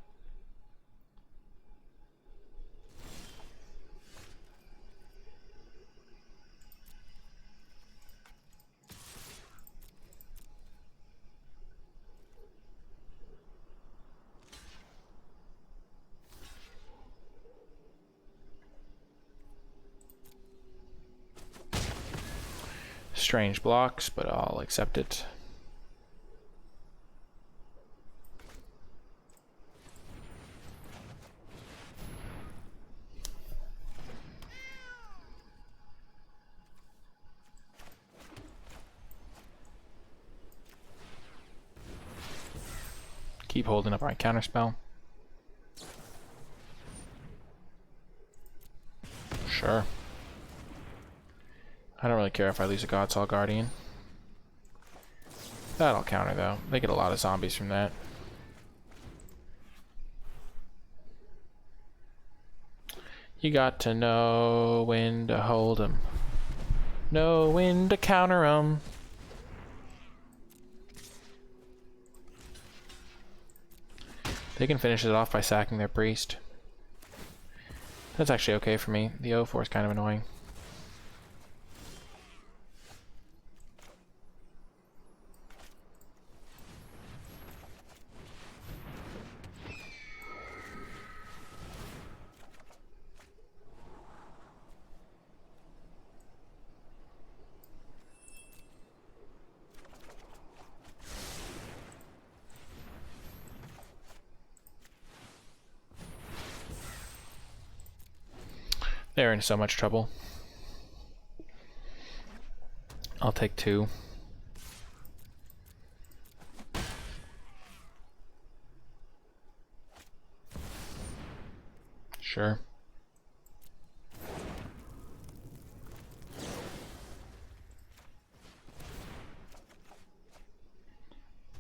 Strange blocks, but I'll accept it. Keep holding up my counterspell. Sure. I don't really care if I lose a Godsaw Guardian. That'll counter, though. They get a lot of zombies from that. You got to know when to hold 'em. Know when to counter 'em. They can finish it off by sacking their priest. That's actually okay for me. The O4 is kind of annoying. They're in so much trouble. I'll take 2. Sure.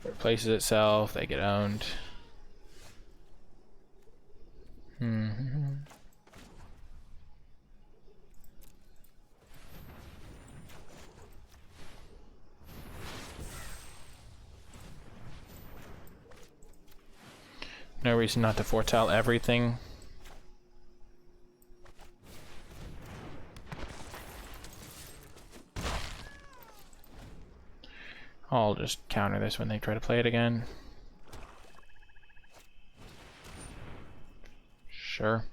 Replaces itself, they get owned. No reason not to foretell everything. I'll just counter this when they try to play it again. Sure.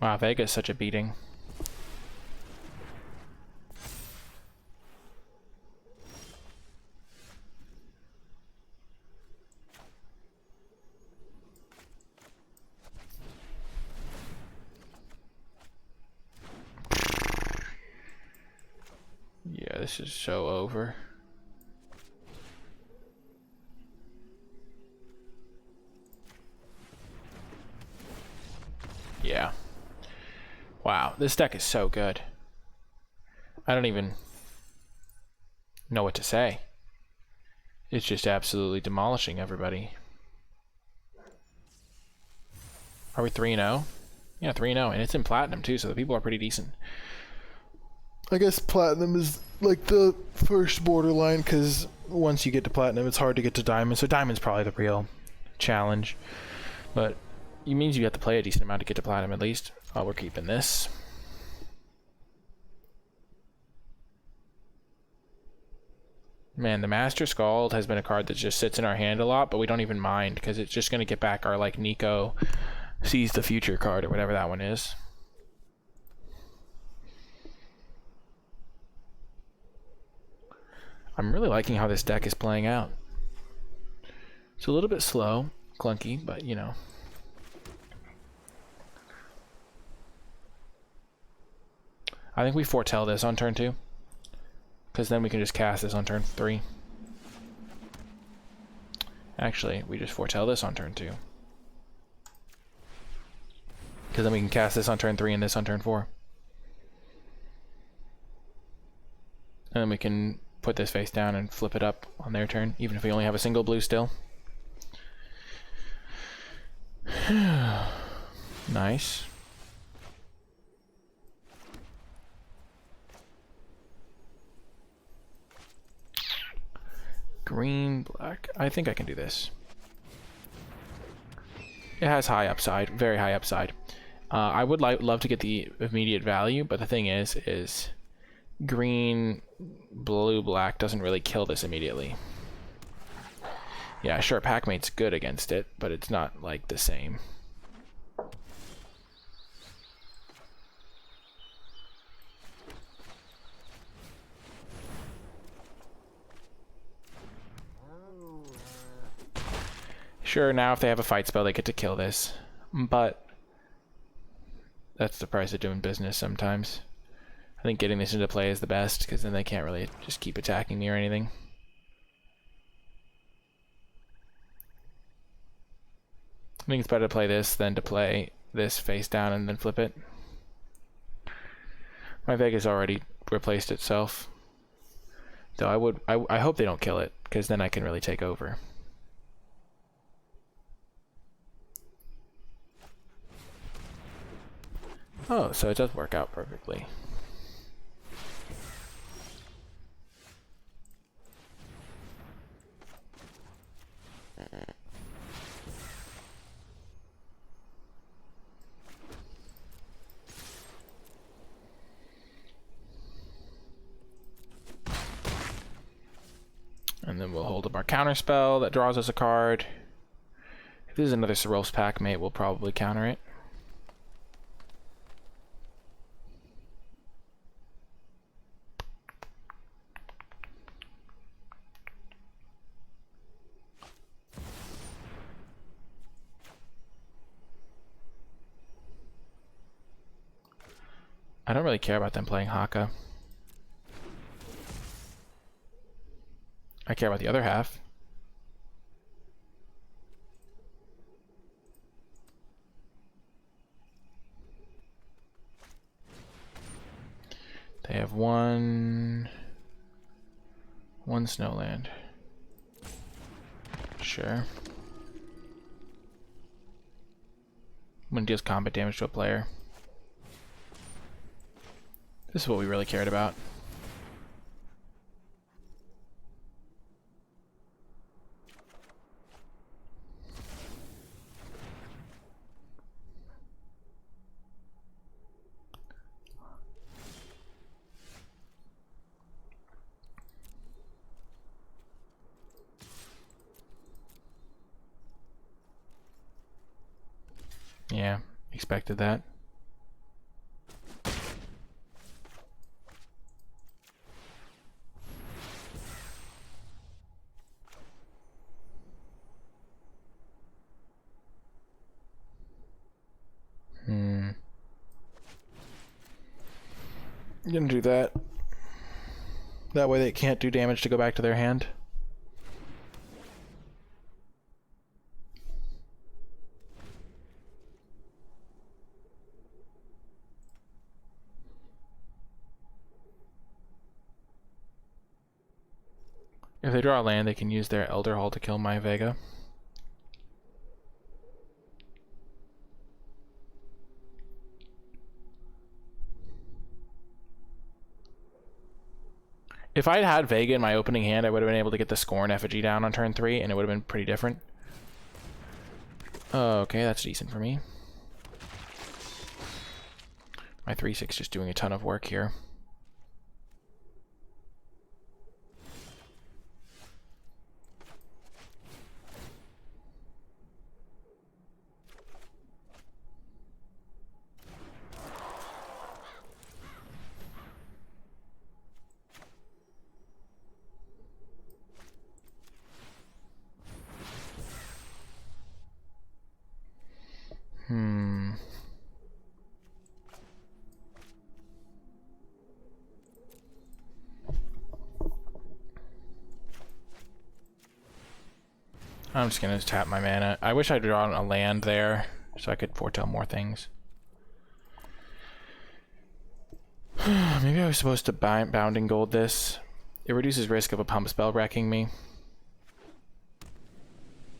Wow, Vega's such a beating. Yeah, this is so over. Yeah. Wow, this deck is so good. I don't even know what to say. It's just absolutely demolishing everybody. Are we 3-0? Yeah, 3-0, and it's in platinum too, so the people are pretty decent. I guess platinum is like the first borderline, because once you get to platinum, it's hard to get to diamond, so diamond's probably the real challenge. But it means you have to play a decent amount to get to platinum at least. Oh, we're keeping this. Man, the Master Scald has been a card that just sits in our hand a lot, but we don't even mind, because it's just going to get back our, like, Nico Sees the Future card, or whatever that one is. I'm really liking how this deck is playing out. It's a little bit slow, clunky, but, you know. I think we foretell this on turn 2. Because then we can just cast this on turn 3. Actually, we just foretell this on turn 2. Because then we can cast this on turn 3 and this on turn 4. And then we can put this face down and flip it up on their turn, even if we only have a single blue still. Nice. Green, black. I think I can do this. It has high upside, very high upside. I would love to get the immediate value, but the thing is green, blue, black doesn't really kill this immediately. Yeah, sure, Packmate's good against it, but it's not like the same. Sure, now if they have a fight spell, they get to kill this, but that's the price of doing business sometimes. I think getting this into play is the best, because then they can't really just keep attacking me or anything. think it's better to play this than to play this face down and then flip it. My Vega's already replaced itself. Though I hope they don't kill it, because then I can really take over. Oh, so it does work out perfectly. And then we'll hold up our counter spell that draws us a card. If this is another Cerul's Packmate, we'll probably counter it. I don't really care about them playing Haka. I care about the other half. They have one snowland. Sure. When it deals combat damage to a player. This is what we really cared about. Yeah, expected that. I'm gonna do that. That way they can't do damage to go back to their hand. If they draw a land, they can use their Elder Hall to kill my Vega. If I'd had Vega in my opening hand, I would have been able to get the Scorn effigy down on turn 3, and it would have been pretty different. Okay, that's decent for me. My 3/6 just doing a ton of work here. I'm just gonna tap my mana. I wish I'd drawn a land there so I could foretell more things. Maybe I was supposed to Bounding Gold this. It reduces risk of a pump spell wrecking me.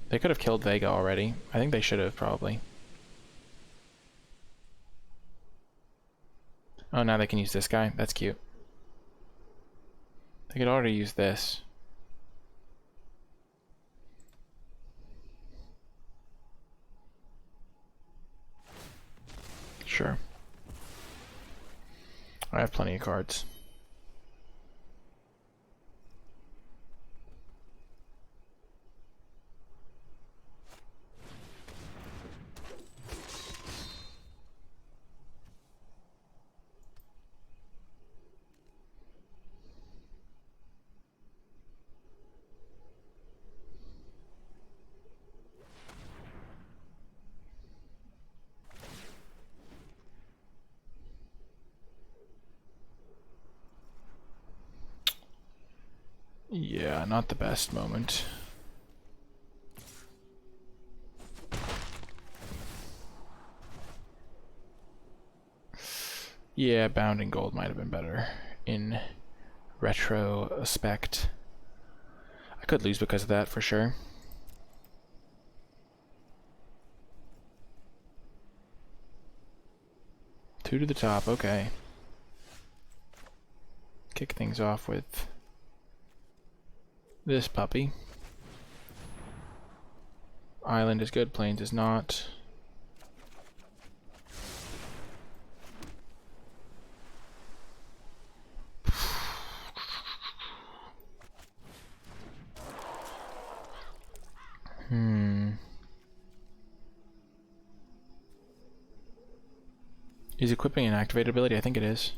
They could have killed Vega already. I think they should have, probably. Oh, now they can use this guy. That's cute. They could already use this. Sure. I have plenty of cards. Yeah, not the best moment. Yeah, bound in gold might have been better in retrospect. I could lose because of that for sure. Two to the top, okay. Kick things off with this puppy. Island is good, plains is not. Is equipping an activated ability? I think it is.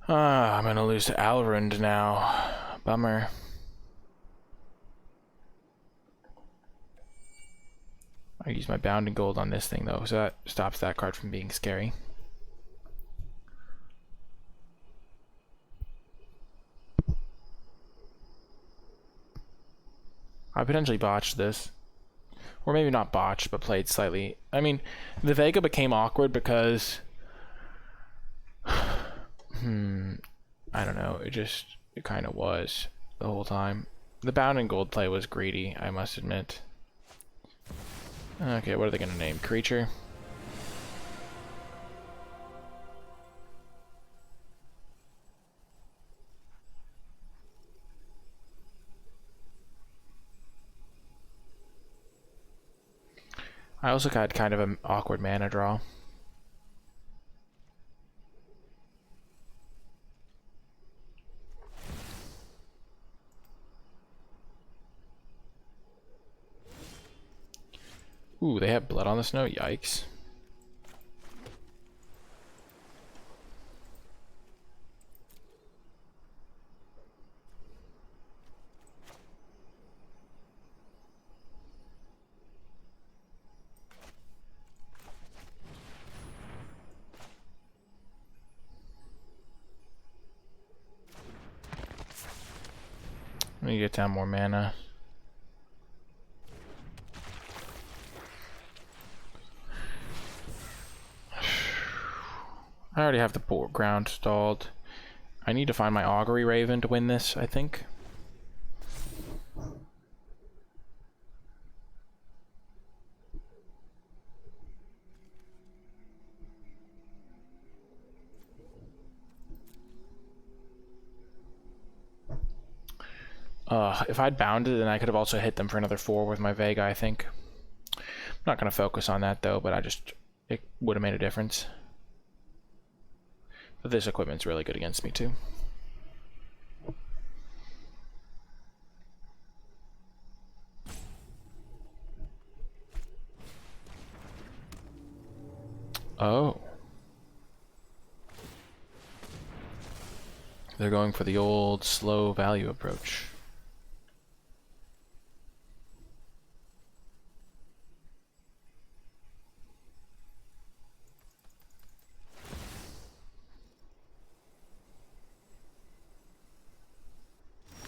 I'm gonna lose to Alrund now. Bummer. I use my bound in gold on this thing though, so that stops that card from being scary. I potentially botched this. Or maybe not botched, but played slightly. I mean, the Vega became awkward because... I don't know, it kind of was the whole time. The bound and gold play was greedy, I must admit. Okay, what are they going to name? Creature? I also got kind of an awkward mana draw. Ooh, they have blood on the snow? Yikes. Let me get down more mana. I already have the ground stalled. I need to find my Augury Raven to win this, I think. If I'd bounded, then I could have also hit them for another 4 with my Vega, I think. I'm not going to focus on that, though, but it would have made a difference. But this equipment's really good against me, too. Oh. They're going for the old slow value approach.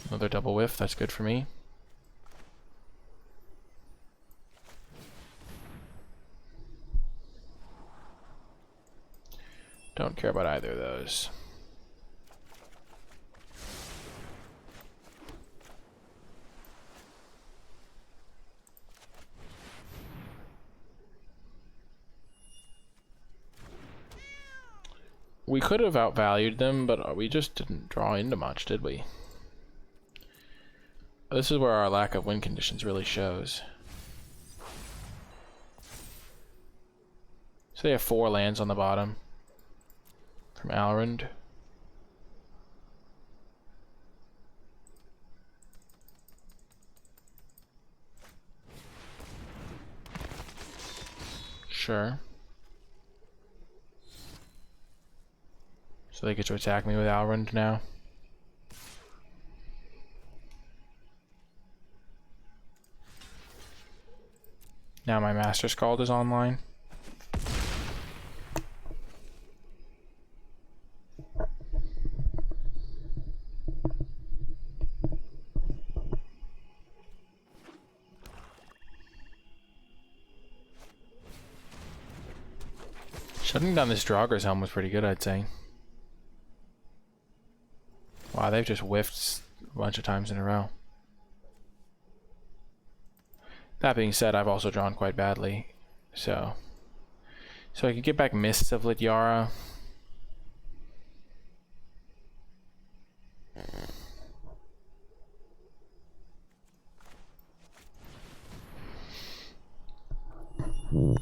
Another double whiff, that's good for me. Don't care about either of those. We could have outvalued them, but we just didn't draw into much, did we? This is where our lack of win conditions really shows. So they have 4 lands on the bottom from Alrund. Sure. So they get to attack me with Alrund now. Now my Master Scald is online. Shutting down this Draugur's helm was pretty good, I'd say. Wow, they've just whiffed a bunch of times in a row. That being said, I've also drawn quite badly, so I could get back Mists of Lidyara.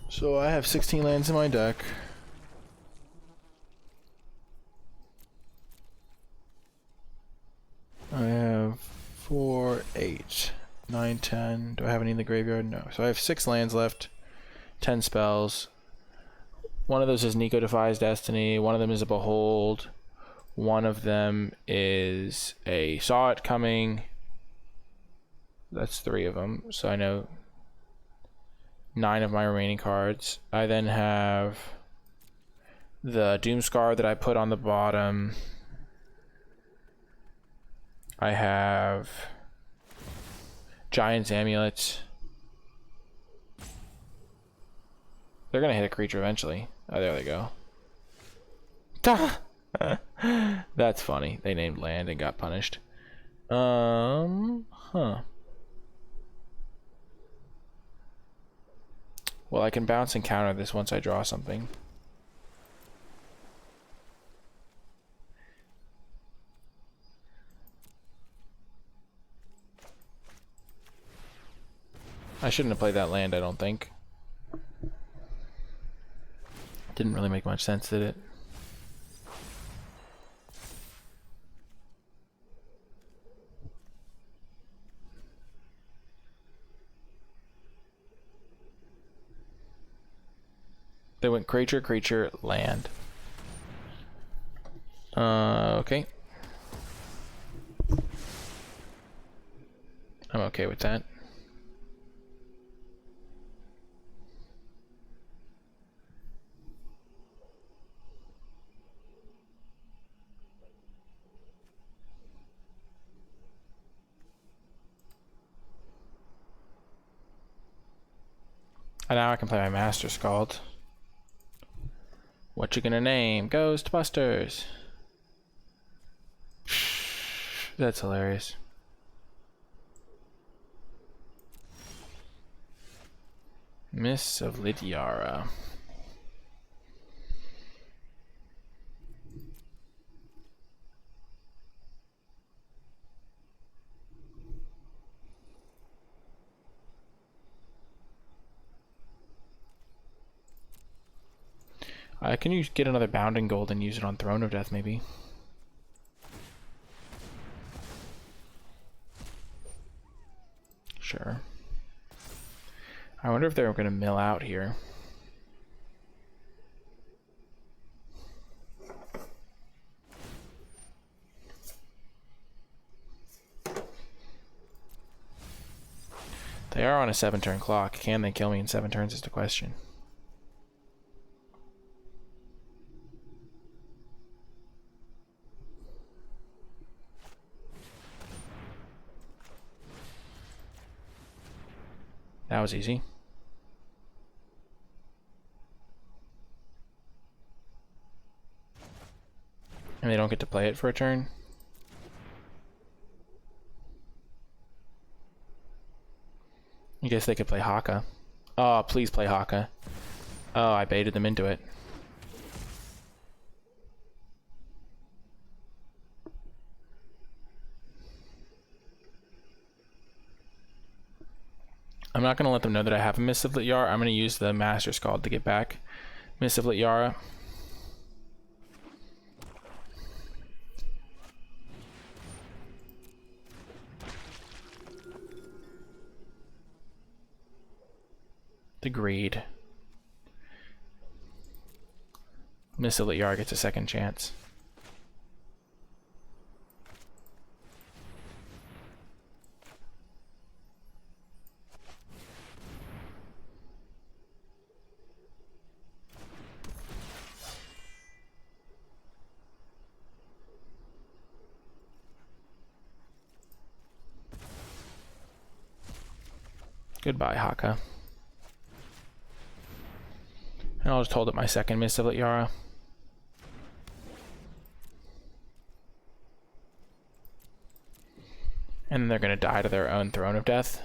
So I have 16 lands in my deck. I have 4, 8, 9, 10. Do I have any in the graveyard? No. So I have 6 lands left, 10 spells. One of those is Nico Defies Destiny. One of them is a Behold. One of them is a Saw It Coming. That's 3 of them. So I know 9 of my remaining cards. I then have the Doomscar that I put on the bottom. I have Giant's Amulet. They're gonna hit a creature eventually. Oh, there they go. That's funny. They named land and got punished. Huh. Well, I can bounce and counter this once I draw something. I shouldn't have played that land, I don't think. Didn't really make much sense, did it? They went creature, creature, land. Okay. I'm okay with that. And now I can play my Master Scald. What you gonna name? Ghostbusters. That's hilarious. Mists of Lidyara. I can get another Bounding Gold and use it on Throne of Death, maybe. Sure. I wonder if they're going to mill out here. They are on a 7-turn clock. Can they kill me in 7 turns is the question. That was easy. And they don't get to play it for a turn. I guess they could play Haka. Oh, please play Haka. Oh, I baited them into it. I'm not going to let them know that I have a Mists of Lidyara. I'm going to use the Master Scald to get back Mists of Lidyara. The greed. Mists of Lidyara gets a second chance. Goodbye, Haka. And I'll just hold up my second Mist of Yara. And then they're going to die to their own Throne of Death.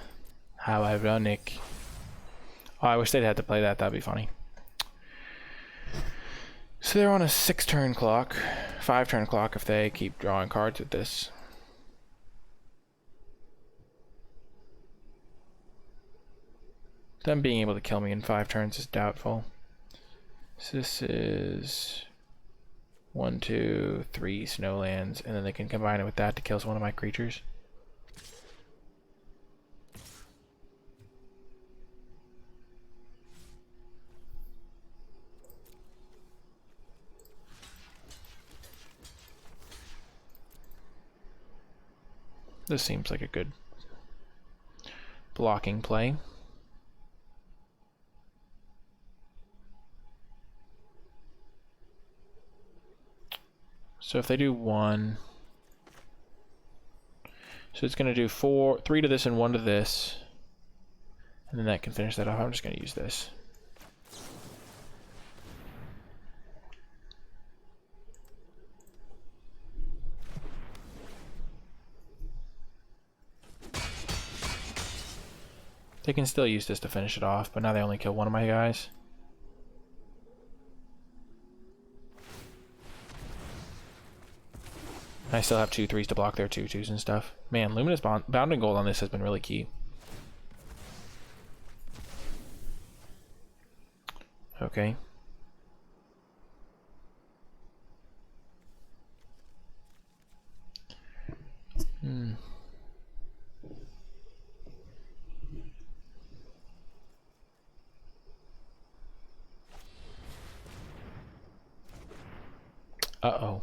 How ironic. Oh, I wish they'd had to play that. That'd be funny. So they're on a 6-turn clock. 5-turn clock if they keep drawing cards with this. Them being able to kill me in 5 turns is doubtful. So this is 1, 2, 3 snowlands, and then they can combine it with that to kill one of my creatures. This seems like a good blocking play. So if they do 1, so it's going to do 3 to this and 1 to this, and then that can finish that off. I'm just going to use this. They can still use this to finish it off, but now they only kill one of my guys. I still have 2 3s to block their 2 2s and stuff. Man, Luminous Bounding Gold on this has been really key. Okay. Uh-oh.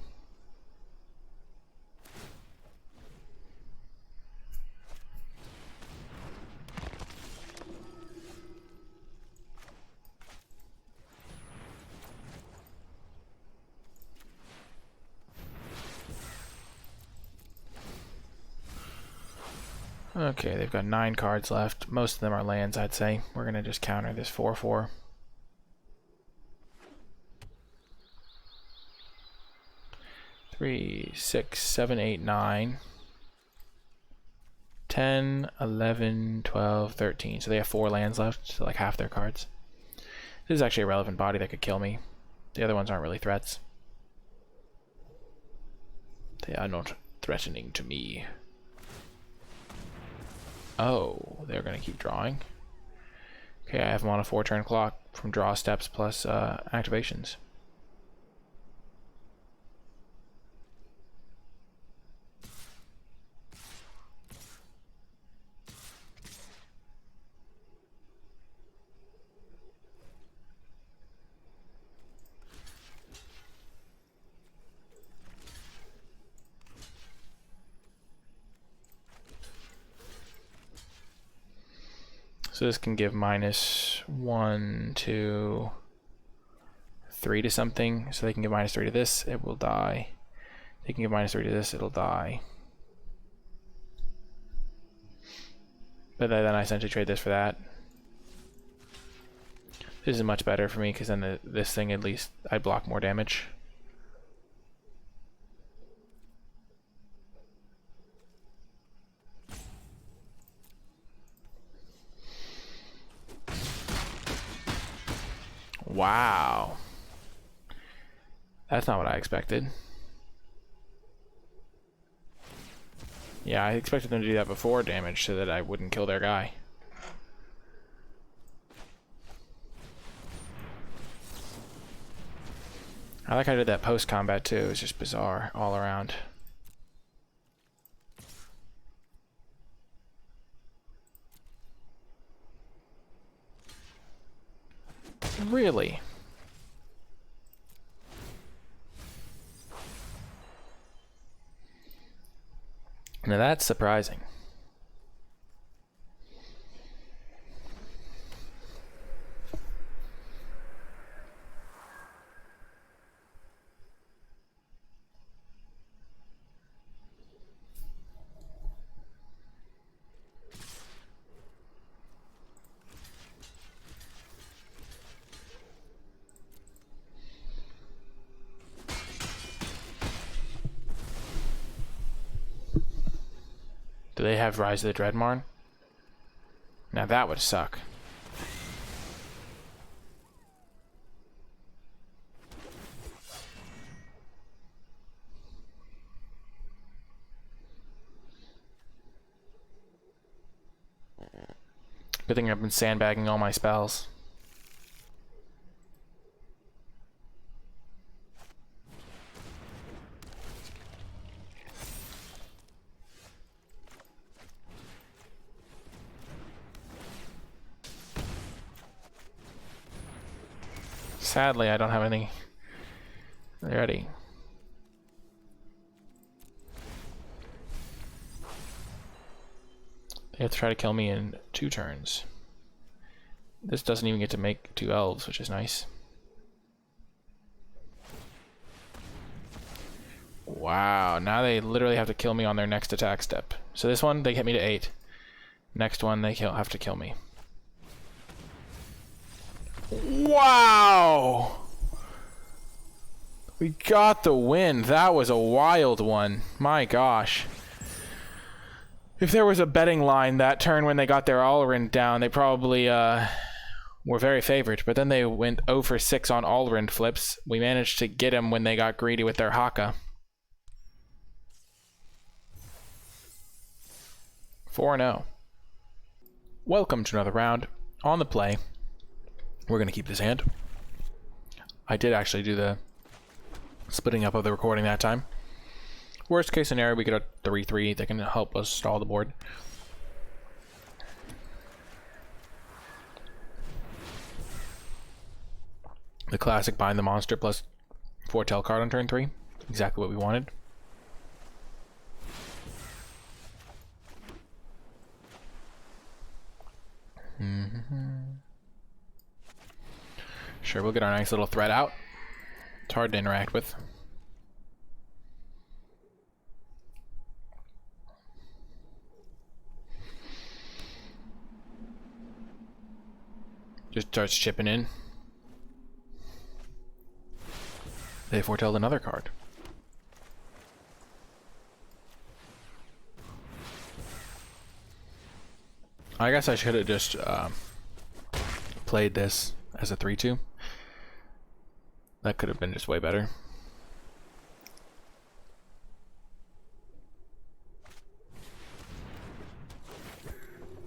Okay, they've got 9 cards left. Most of them are lands, I'd say. We're going to just counter this 4/4. Three, 6, 7, 8, 9, 10, 11, 12, 13. So they have 4 lands left, so like half their cards. This is actually a relevant body that could kill me. The other ones aren't really threats. They are not threatening to me. Oh, they're going to keep drawing. Okay, I have them on a 4-turn clock from draw steps plus activations. So this can give -1, 2, 3 to something. So they can give -3 to this, it will die. They can give -3 to this, it'll die. But then I essentially trade this for that. This is much better for me because then this thing at least I block more damage. Wow. That's not what I expected. Yeah, I expected them to do that before damage so that I wouldn't kill their guy. I like how I did that post-combat too. It's just bizarre all around. Really? Now that's surprising. Do they have Rise of the Dreadmarn? Now that would suck. Good thing I've been sandbagging all my spells. Sadly, I don't have any ready. They have to try to kill me in 2 turns. This doesn't even get to make 2 elves, which is nice. Wow, now they literally have to kill me on their next attack step. So this one, they hit me to 8. Next one, they have to kill me. Wow! We got the win. That was a wild one. My gosh. If there was a betting line that turn when they got their Alrind down, they probably were very favored. But then they went 0 for 6 on Alrind flips. We managed to get them when they got greedy with their Haka. 4-0. Welcome to another round. On the play, we're going to keep this hand. I did actually do the splitting up of the recording that time. Worst case scenario, we get a 3-3 that can help us stall the board. The classic bind the monster plus foretell card on turn 3. Exactly what we wanted. Sure, we'll get our nice little threat out. It's hard to interact with. Just starts chipping in. They foretelled another card. I guess I should have just played this as a 3-2. That could have been just way better.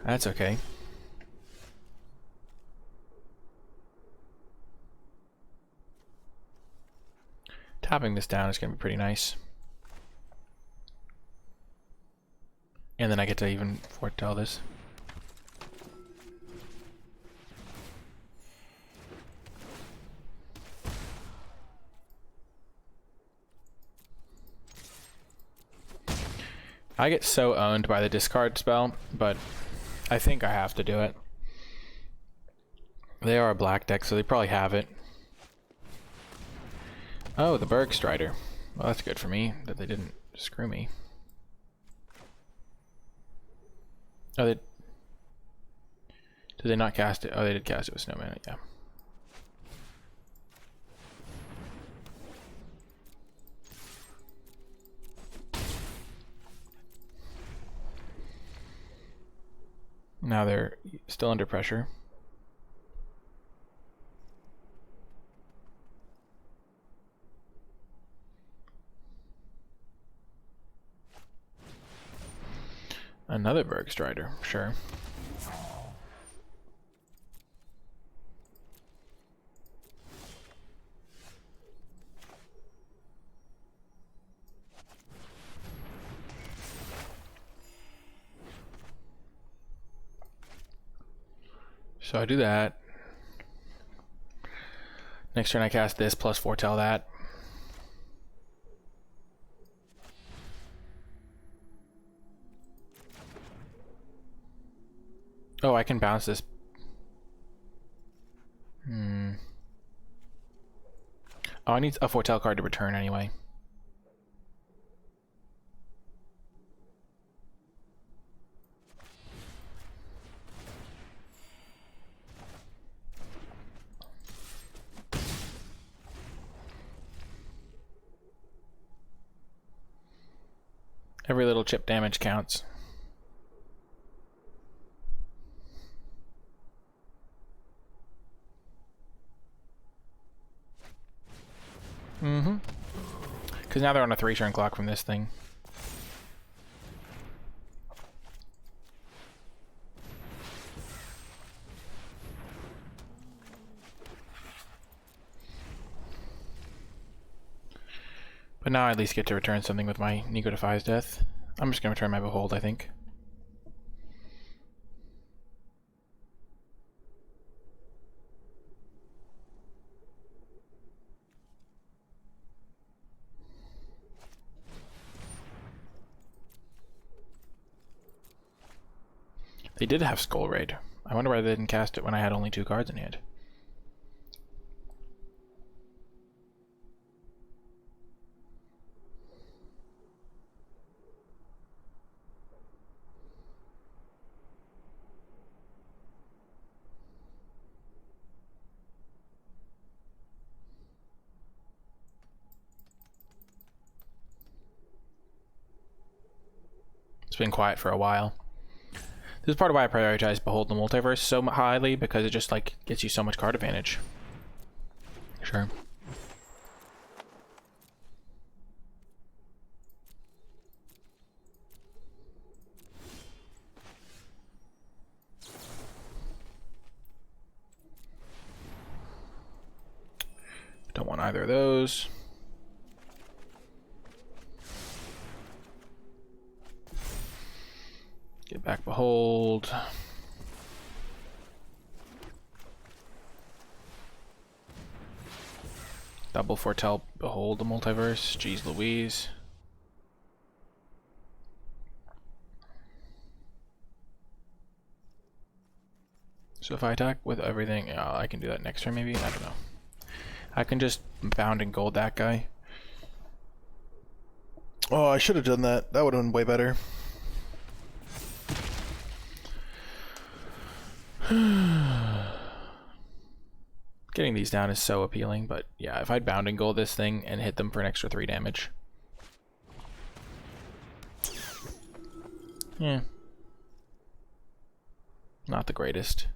That's okay. Tapping this down is going to be pretty nice. And then I get to even foretell this. I get so owned by the discard spell, but I think I have to do it. They are a black deck, so they probably have it. Oh, the Bergstrider. Well, that's good for me, that they didn't screw me. Oh, did they not cast it? Oh, they did cast it with Snowman, yeah. Now they're still under pressure. Another Bergstrider, sure. So I do that. Next turn I cast this plus foretell that. Oh, I can bounce this. Oh, I need a foretell card to return anyway. Every little chip damage counts. Mm-hmm. Because now they're on a 3-turn clock from this thing. But now I at least get to return something with my Nico Defies death. I'm just going to return my Behold, I think. They did have Skull Raid. I wonder why they didn't cast it when I had only 2 cards in hand. It's been quiet for a while. This is part of why I prioritize Behold the Multiverse so highly, because it just like gets you so much card advantage. Sure. Don't want either of those. Get back Behold. Double Foretell Behold the Multiverse. Jeez Louise. So if I attack with everything, I can do that next turn maybe? I don't know. I can just bound and gold that guy. Oh, I should have done that. That would have been way better. Getting these down is so appealing, but yeah, if I'd bound and gold this thing and hit them for an extra 3 damage. Yeah. Not the greatest.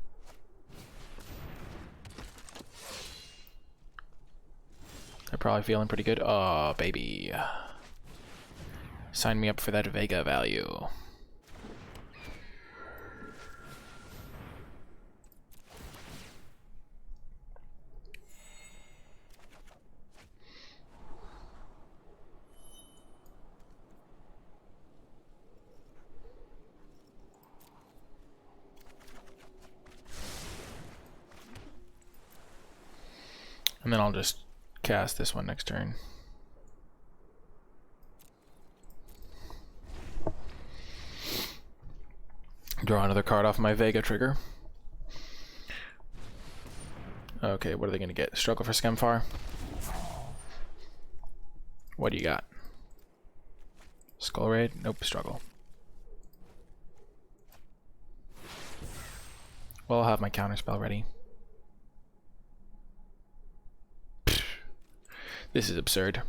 They're probably feeling pretty good. Oh, baby. Sign me up for that Vega value. And then I'll just cast this one next turn. Draw another card off my Vega trigger. Okay, what are they going to get? Struggle for Skemfar? What do you got? Skull Raid? Nope, struggle. Well, I'll have my counterspell ready. This is absurd.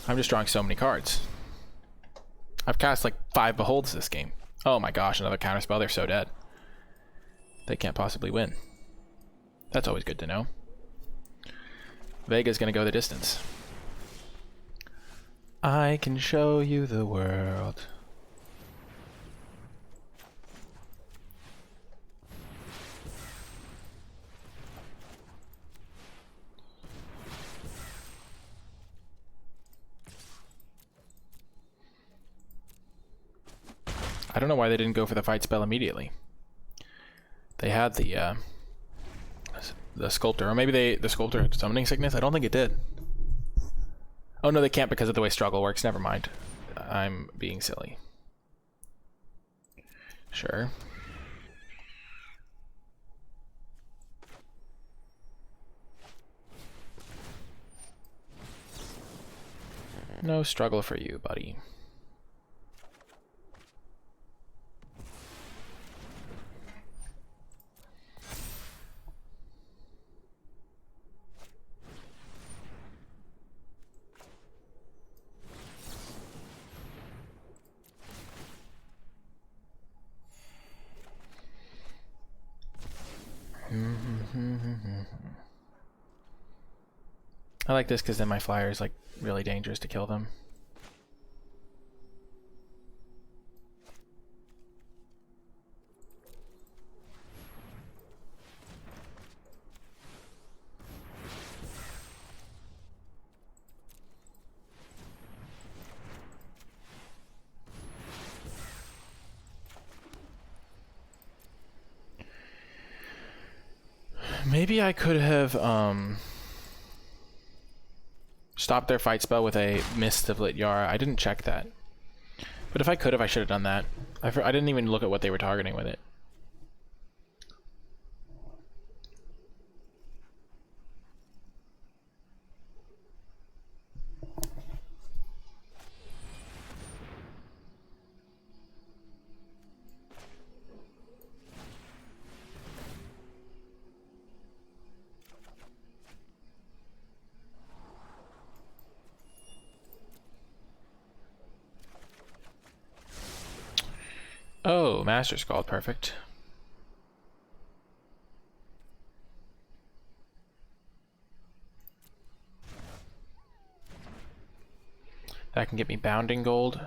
I'm just drawing so many cards. I've cast like 5 Beholds this game. Oh my gosh, another counterspell. They're so dead. They can't possibly win. That's always good to know. Vega's gonna go the distance. I can show you the world. I don't know why they didn't go for the fight spell immediately. They had the sculptor, or maybe the sculptor had summoning sickness. I don't think it did. Oh no, they can't because of the way struggle works. Never mind. I'm being silly. Sure. No struggle for you, buddy. I like this because then my flyer is like really dangerous to kill them. Maybe I could have stopped their fight spell with a Mist of Lit Yara. I didn't check that. But if I could have, I should have done that. I didn't even look at what they were targeting with it. Oh, Master Scald, perfect. That can get me bounding gold.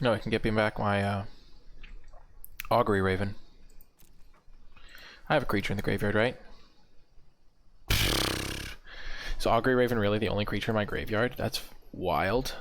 No, it can get me back my Augury Raven. I have a creature in the graveyard, right? So Augury Raven really the only creature in my graveyard? That's wild.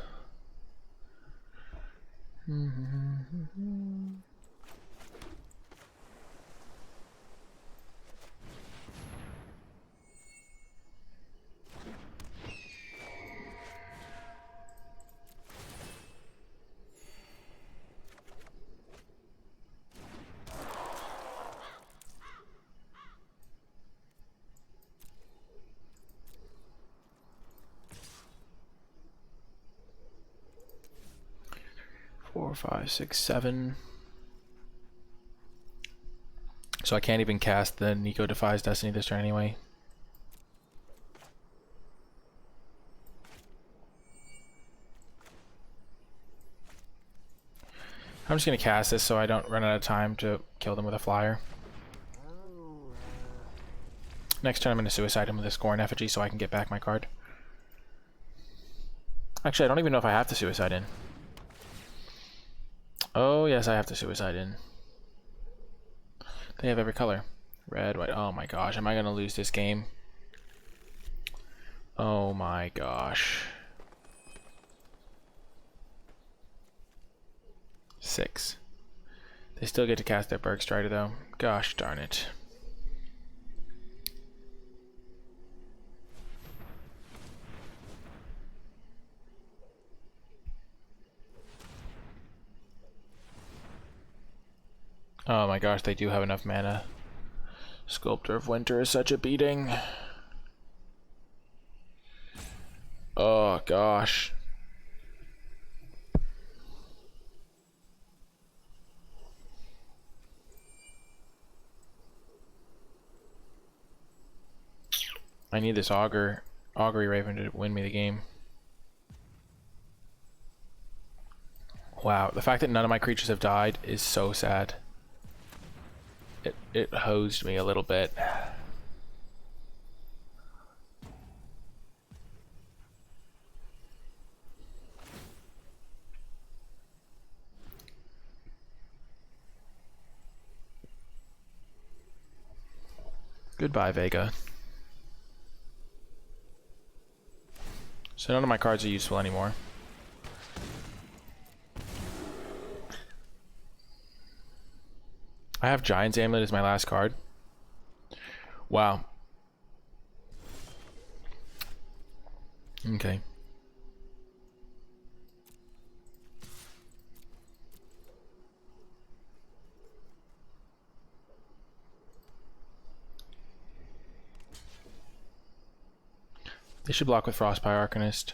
Four, five, six, seven. So I can't even cast the Nico Defies Destiny this turn anyway. I'm just going to cast this so I don't run out of time to kill them with a flyer. Next turn I'm going to suicide him with a Scorn Effigy so I can get back my card. Actually, I don't even know if I have to suicide in. Oh, yes, I have to suicide in. They have every color. Red, white. Oh my gosh, am I going to lose this game? Oh my gosh. 6. They still get to cast their Berg Strider though. Gosh darn it. Oh my gosh, they do have enough mana. Sculptor of Winter is such a beating. Oh gosh. I need this Augury Raven to win me the game. Wow, the fact that none of my creatures have died is so sad. It hosed me a little bit. Goodbye, Vega. So none of my cards are useful anymore. I have Giant's Amulet as my last card. Wow. Okay. They should block with Frostpire Arcanist.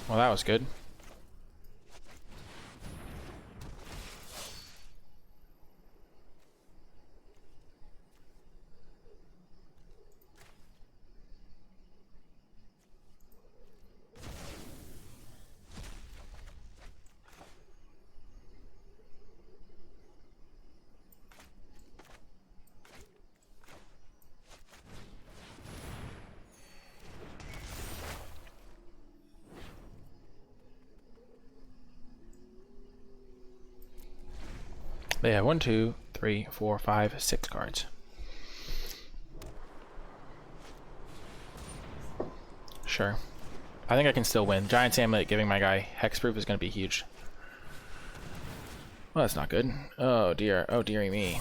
Well, that was good. They have 1, 2, 3, 4, 5, 6 cards. Sure. I think I can still win. Giant's Amulet giving my guy hexproof is going to be huge. Well, that's not good. Oh dear. Oh dearie me.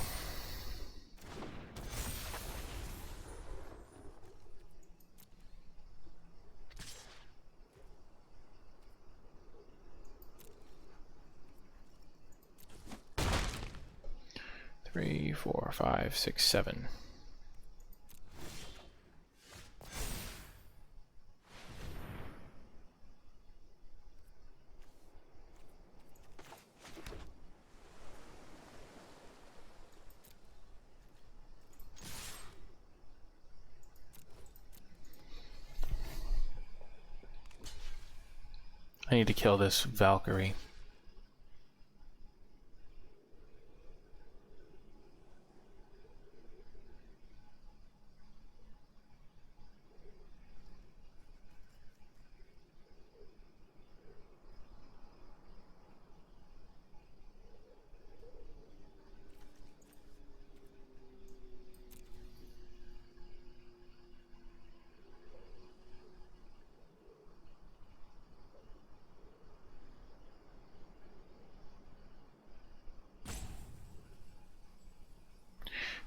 Three, 4, 5, 6, 7. I need to kill this Valkyrie.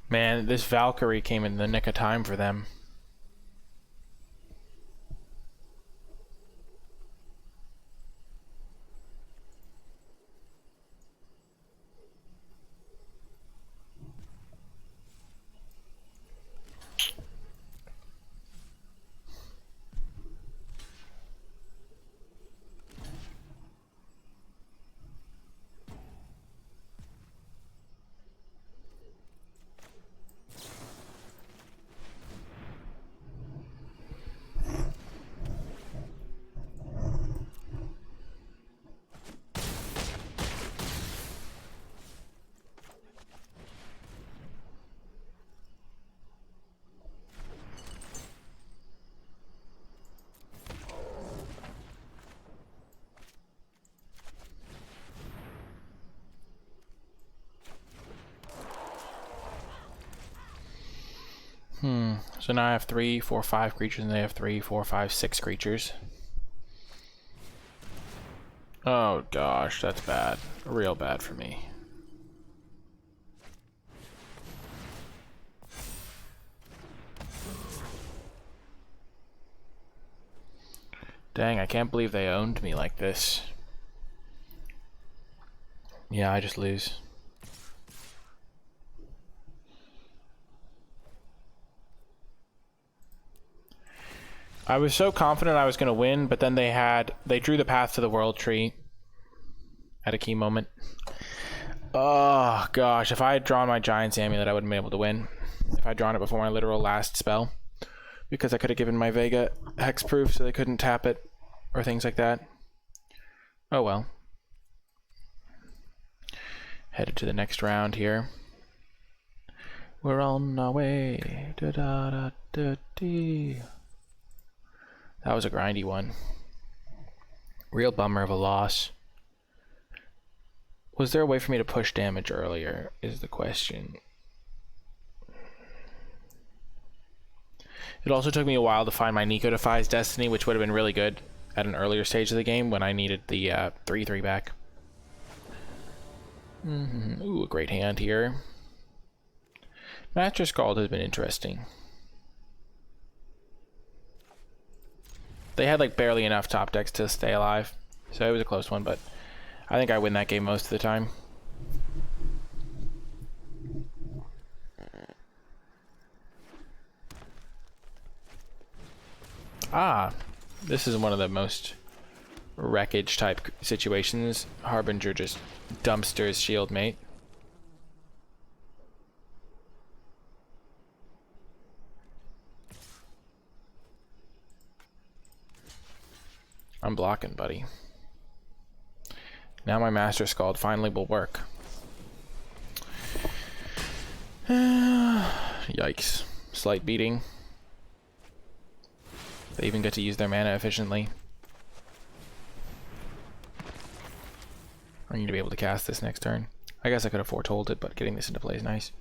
Man, this Valkyrie came in the nick of time for them. So now I have 3, 4, 5 creatures, and they have 3, 4, 5, 6 creatures. Oh gosh, that's bad. Real bad for me. Dang, I can't believe they owned me like this. Yeah, I just lose. I was so confident I was going to win, but then they drew the path to the world tree at a key moment. Oh gosh, if I had drawn my Giant's Amulet, I wouldn't have been able to win. If I'd drawn it before my literal last spell. Because I could have given my Vega hexproof so they couldn't tap it, or things like that. Oh well. Headed to the next round here. We're on our way. Da da da da dee. That was a grindy one. Real bummer of a loss. Was there a way for me to push damage earlier, is the question. It also took me a while to find my Nico Defies Destiny, which would have been really good at an earlier stage of the game when I needed the 3/3 back. Ooh, a great hand here. Master Scald has been interesting. They had like barely enough top decks to stay alive, so it was a close one, but I think I win that game most of the time. Ah, this is one of the most wreckage type situations. Harbinger just dumpsters shield mate. I'm blocking, buddy. Now my Master Scald finally will work. Yikes. Slight beating. They even get to use their mana efficiently. I need to be able to cast this next turn. I guess I could have foretold it, but getting this into play is nice.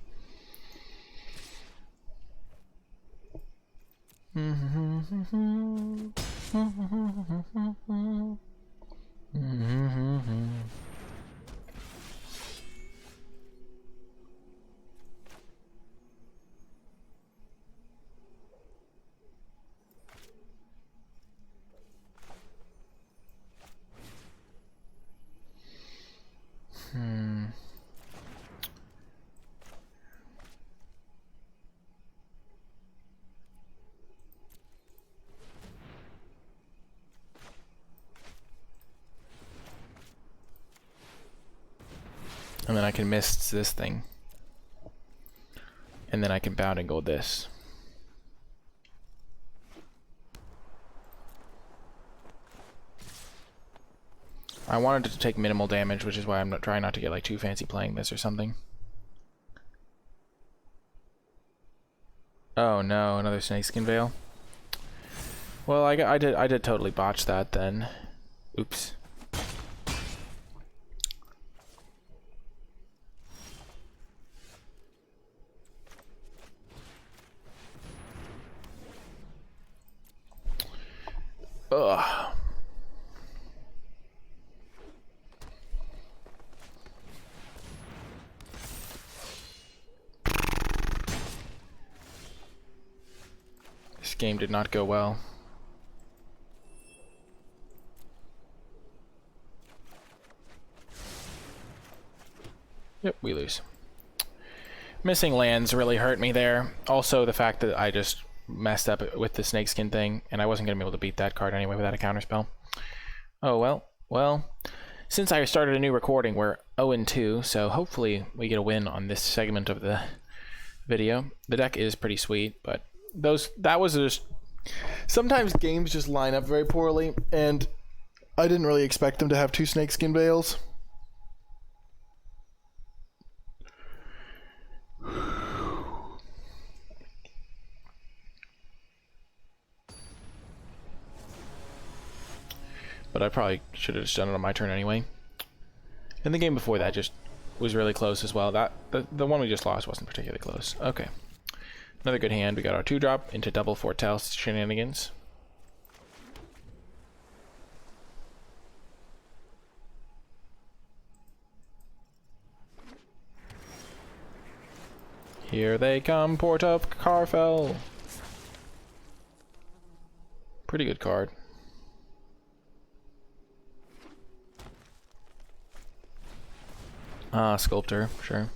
And then I can mist this thing. And then I can bound and go this. I wanted it to take minimal damage, which is why I'm not trying not to get like too fancy playing this or something. Oh no, another snakeskin veil. Well, I did totally botch that then. Oops. Ugh. This game did not go well. Yep, we lose. Missing lands really hurt me there. Also, the fact that I just messed up with the snakeskin thing, and I wasn't going to be able to beat that card anyway without a counterspell. Oh, well, since I started a new recording, we're 0-2, so hopefully we get a win on this segment of the video. The deck is pretty sweet, but that was just... Sometimes games just line up very poorly, and I didn't really expect them to have 2 snakeskin veils. But I probably should have just done it on my turn anyway. And the game before that just was really close as well. The one we just lost wasn't particularly close. Okay. Another good hand. We got our 2-drop into double Foretell shenanigans. Here they come, Port of Carfell. Pretty good card. Sculptor, sure.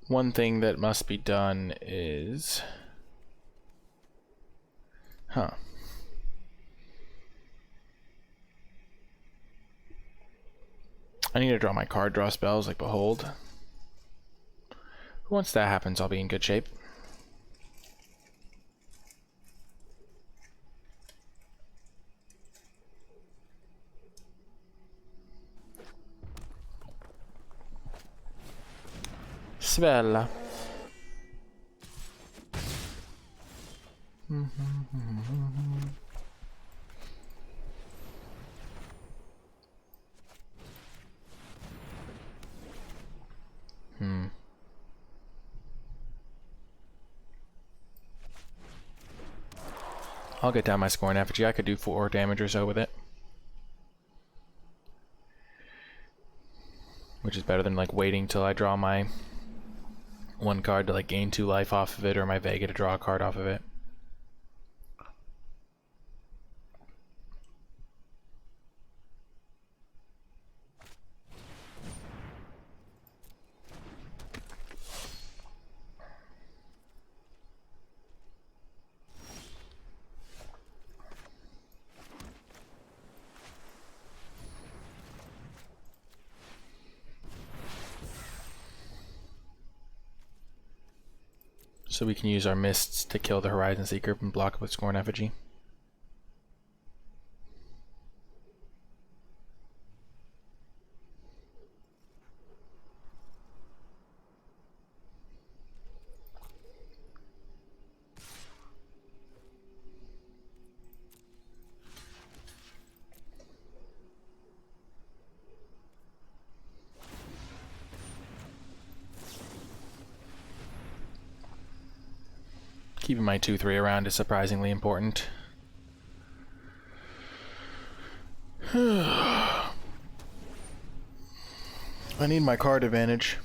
One thing that must be done is... Huh. I need to draw my card draw spells like Behold. Once that happens, I'll be in good shape. Svella. I'll get down my scoring effigy. I could do 4 damage or so with it. Which is better than like waiting till I draw my 1 card to like gain 2 life off of it, or my Vega to draw a card off of it. So we can use our mists to kill the Horizon Seeker and block it with Scorn Effigy. Keeping my 2-3 around is surprisingly important. I need my card advantage.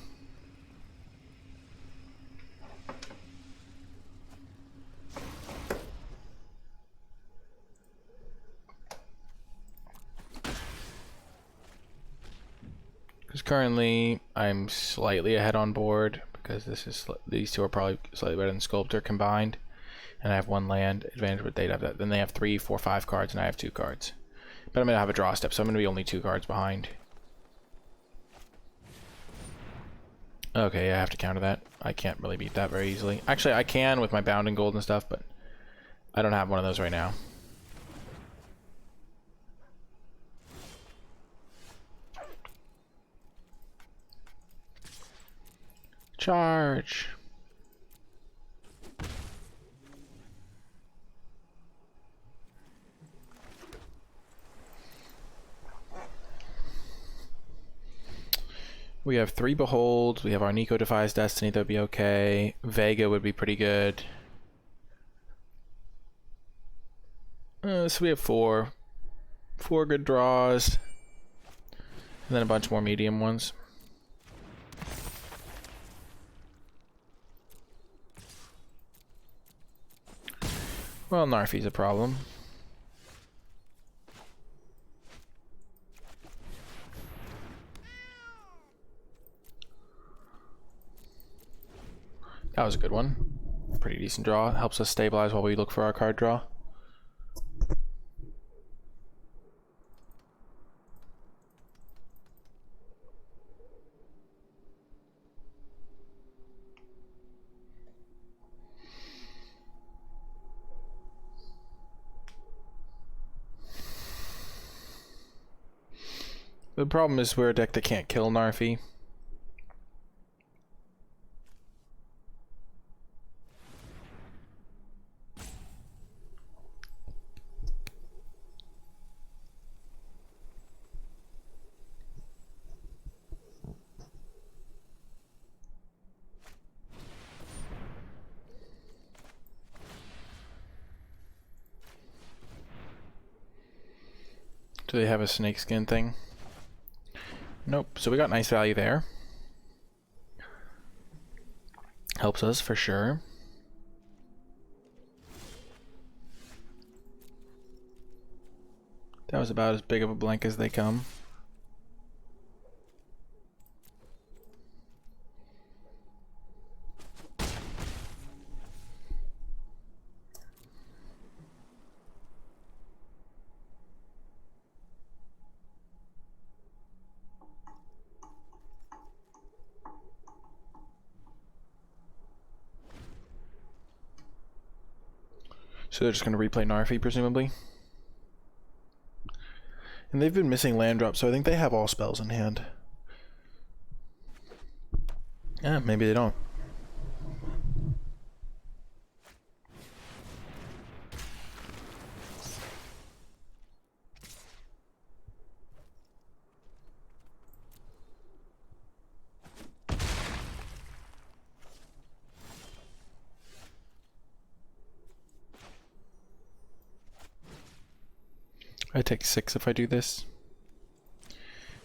Because currently I'm slightly ahead on board because these two are probably slightly better than Sculptor combined, and I have 1 land advantage, but they'd have that. Then they have 3, 4, 5 cards, and I have 2 cards. But I'm gonna have a draw step, so I'm gonna be only 2 cards behind. Okay, I have to counter that. I can't really beat that very easily. Actually, I can with my bounding gold and stuff, but I don't have one of those right now. Charge. We have 3 Beholds. We have our Nico Defies Destiny. That would be okay. Vega would be pretty good. So we have 4 good draws. And then a bunch more medium ones. Well, Narfi's a problem. That was a good one. Pretty decent draw. Helps us stabilize while we look for our card draw. The problem is we're a deck that can't kill Narfi. Do they have a snakeskin thing? Nope. So we got nice value there. Helps us for sure. That was about as big of a blank as they come. So they're just going to replay Narfi, presumably. And they've been missing land drops, so I think they have all spells in hand. Yeah, maybe they don't. I take 6 if I do this.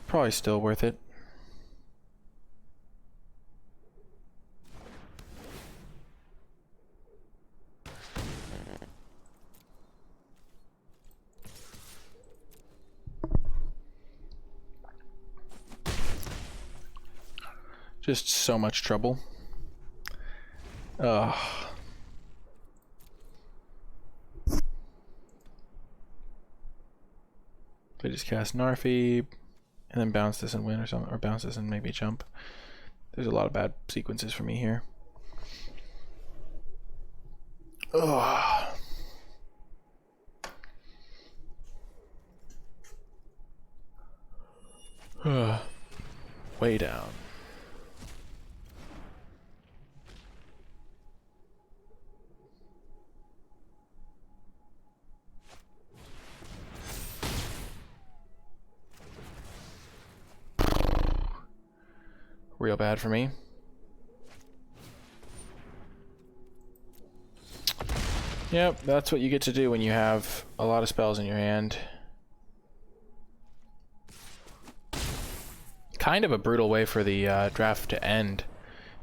Probably still worth it. Just so much trouble. Ugh. I just cast Narfi and then bounce this and win or something, or bounce this and maybe jump. There's a lot of bad sequences for me here. Ugh. Way down. Real bad for me. Yep, that's what you get to do when you have a lot of spells in your hand. Kind of a brutal way for the draft to end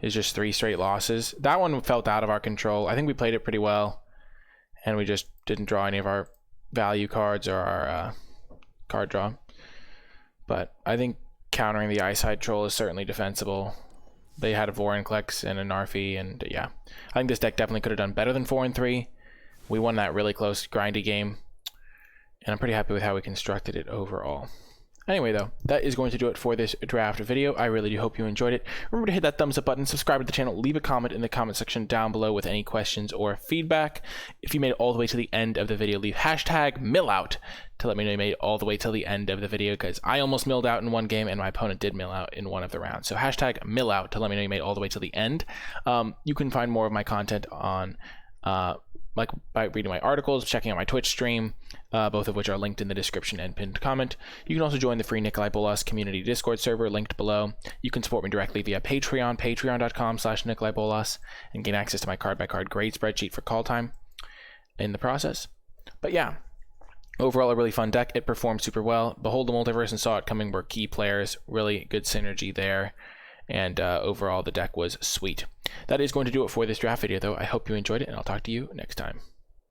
is just 3 straight losses. That one felt out of our control. I think we played it pretty well, and we just didn't draw any of our value cards or our card draw. But I think countering the Eyesight Troll is certainly defensible. They had a Vorinclex and a Narfi, and yeah. I think this deck definitely could have done better than 4 and 3. We won that really close, grindy game, and I'm pretty happy with how we constructed it overall. Anyway, though, that is going to do it for this draft video. I really do hope you enjoyed it. Remember to hit that thumbs up button, subscribe to the channel, leave a comment in the comment section down below with any questions or feedback. If you made it all the way to the end of the video, leave hashtag millout to let me know you made it all the way till the end of the video, because I almost milled out in one game and my opponent did mill out in one of the rounds. So hashtag millout to let me know you made it all the way till the end. You can find more of my content on like by reading my articles, checking out my Twitch stream, both of which are linked in the description and pinned comment. You can also join the free NicolaiBolas community Discord server linked below. You can support me directly via Patreon, patreon.com/NicolaiBolas, and gain access to my card-by-card grade spreadsheet for Kaldheim in the process. But yeah, overall a really fun deck. It performed super well. Behold the Multiverse and Saw It Coming were key players. Really good synergy there. And overall, the deck was sweet. That is going to do it for this draft video, though. I hope you enjoyed it, and I'll talk to you next time.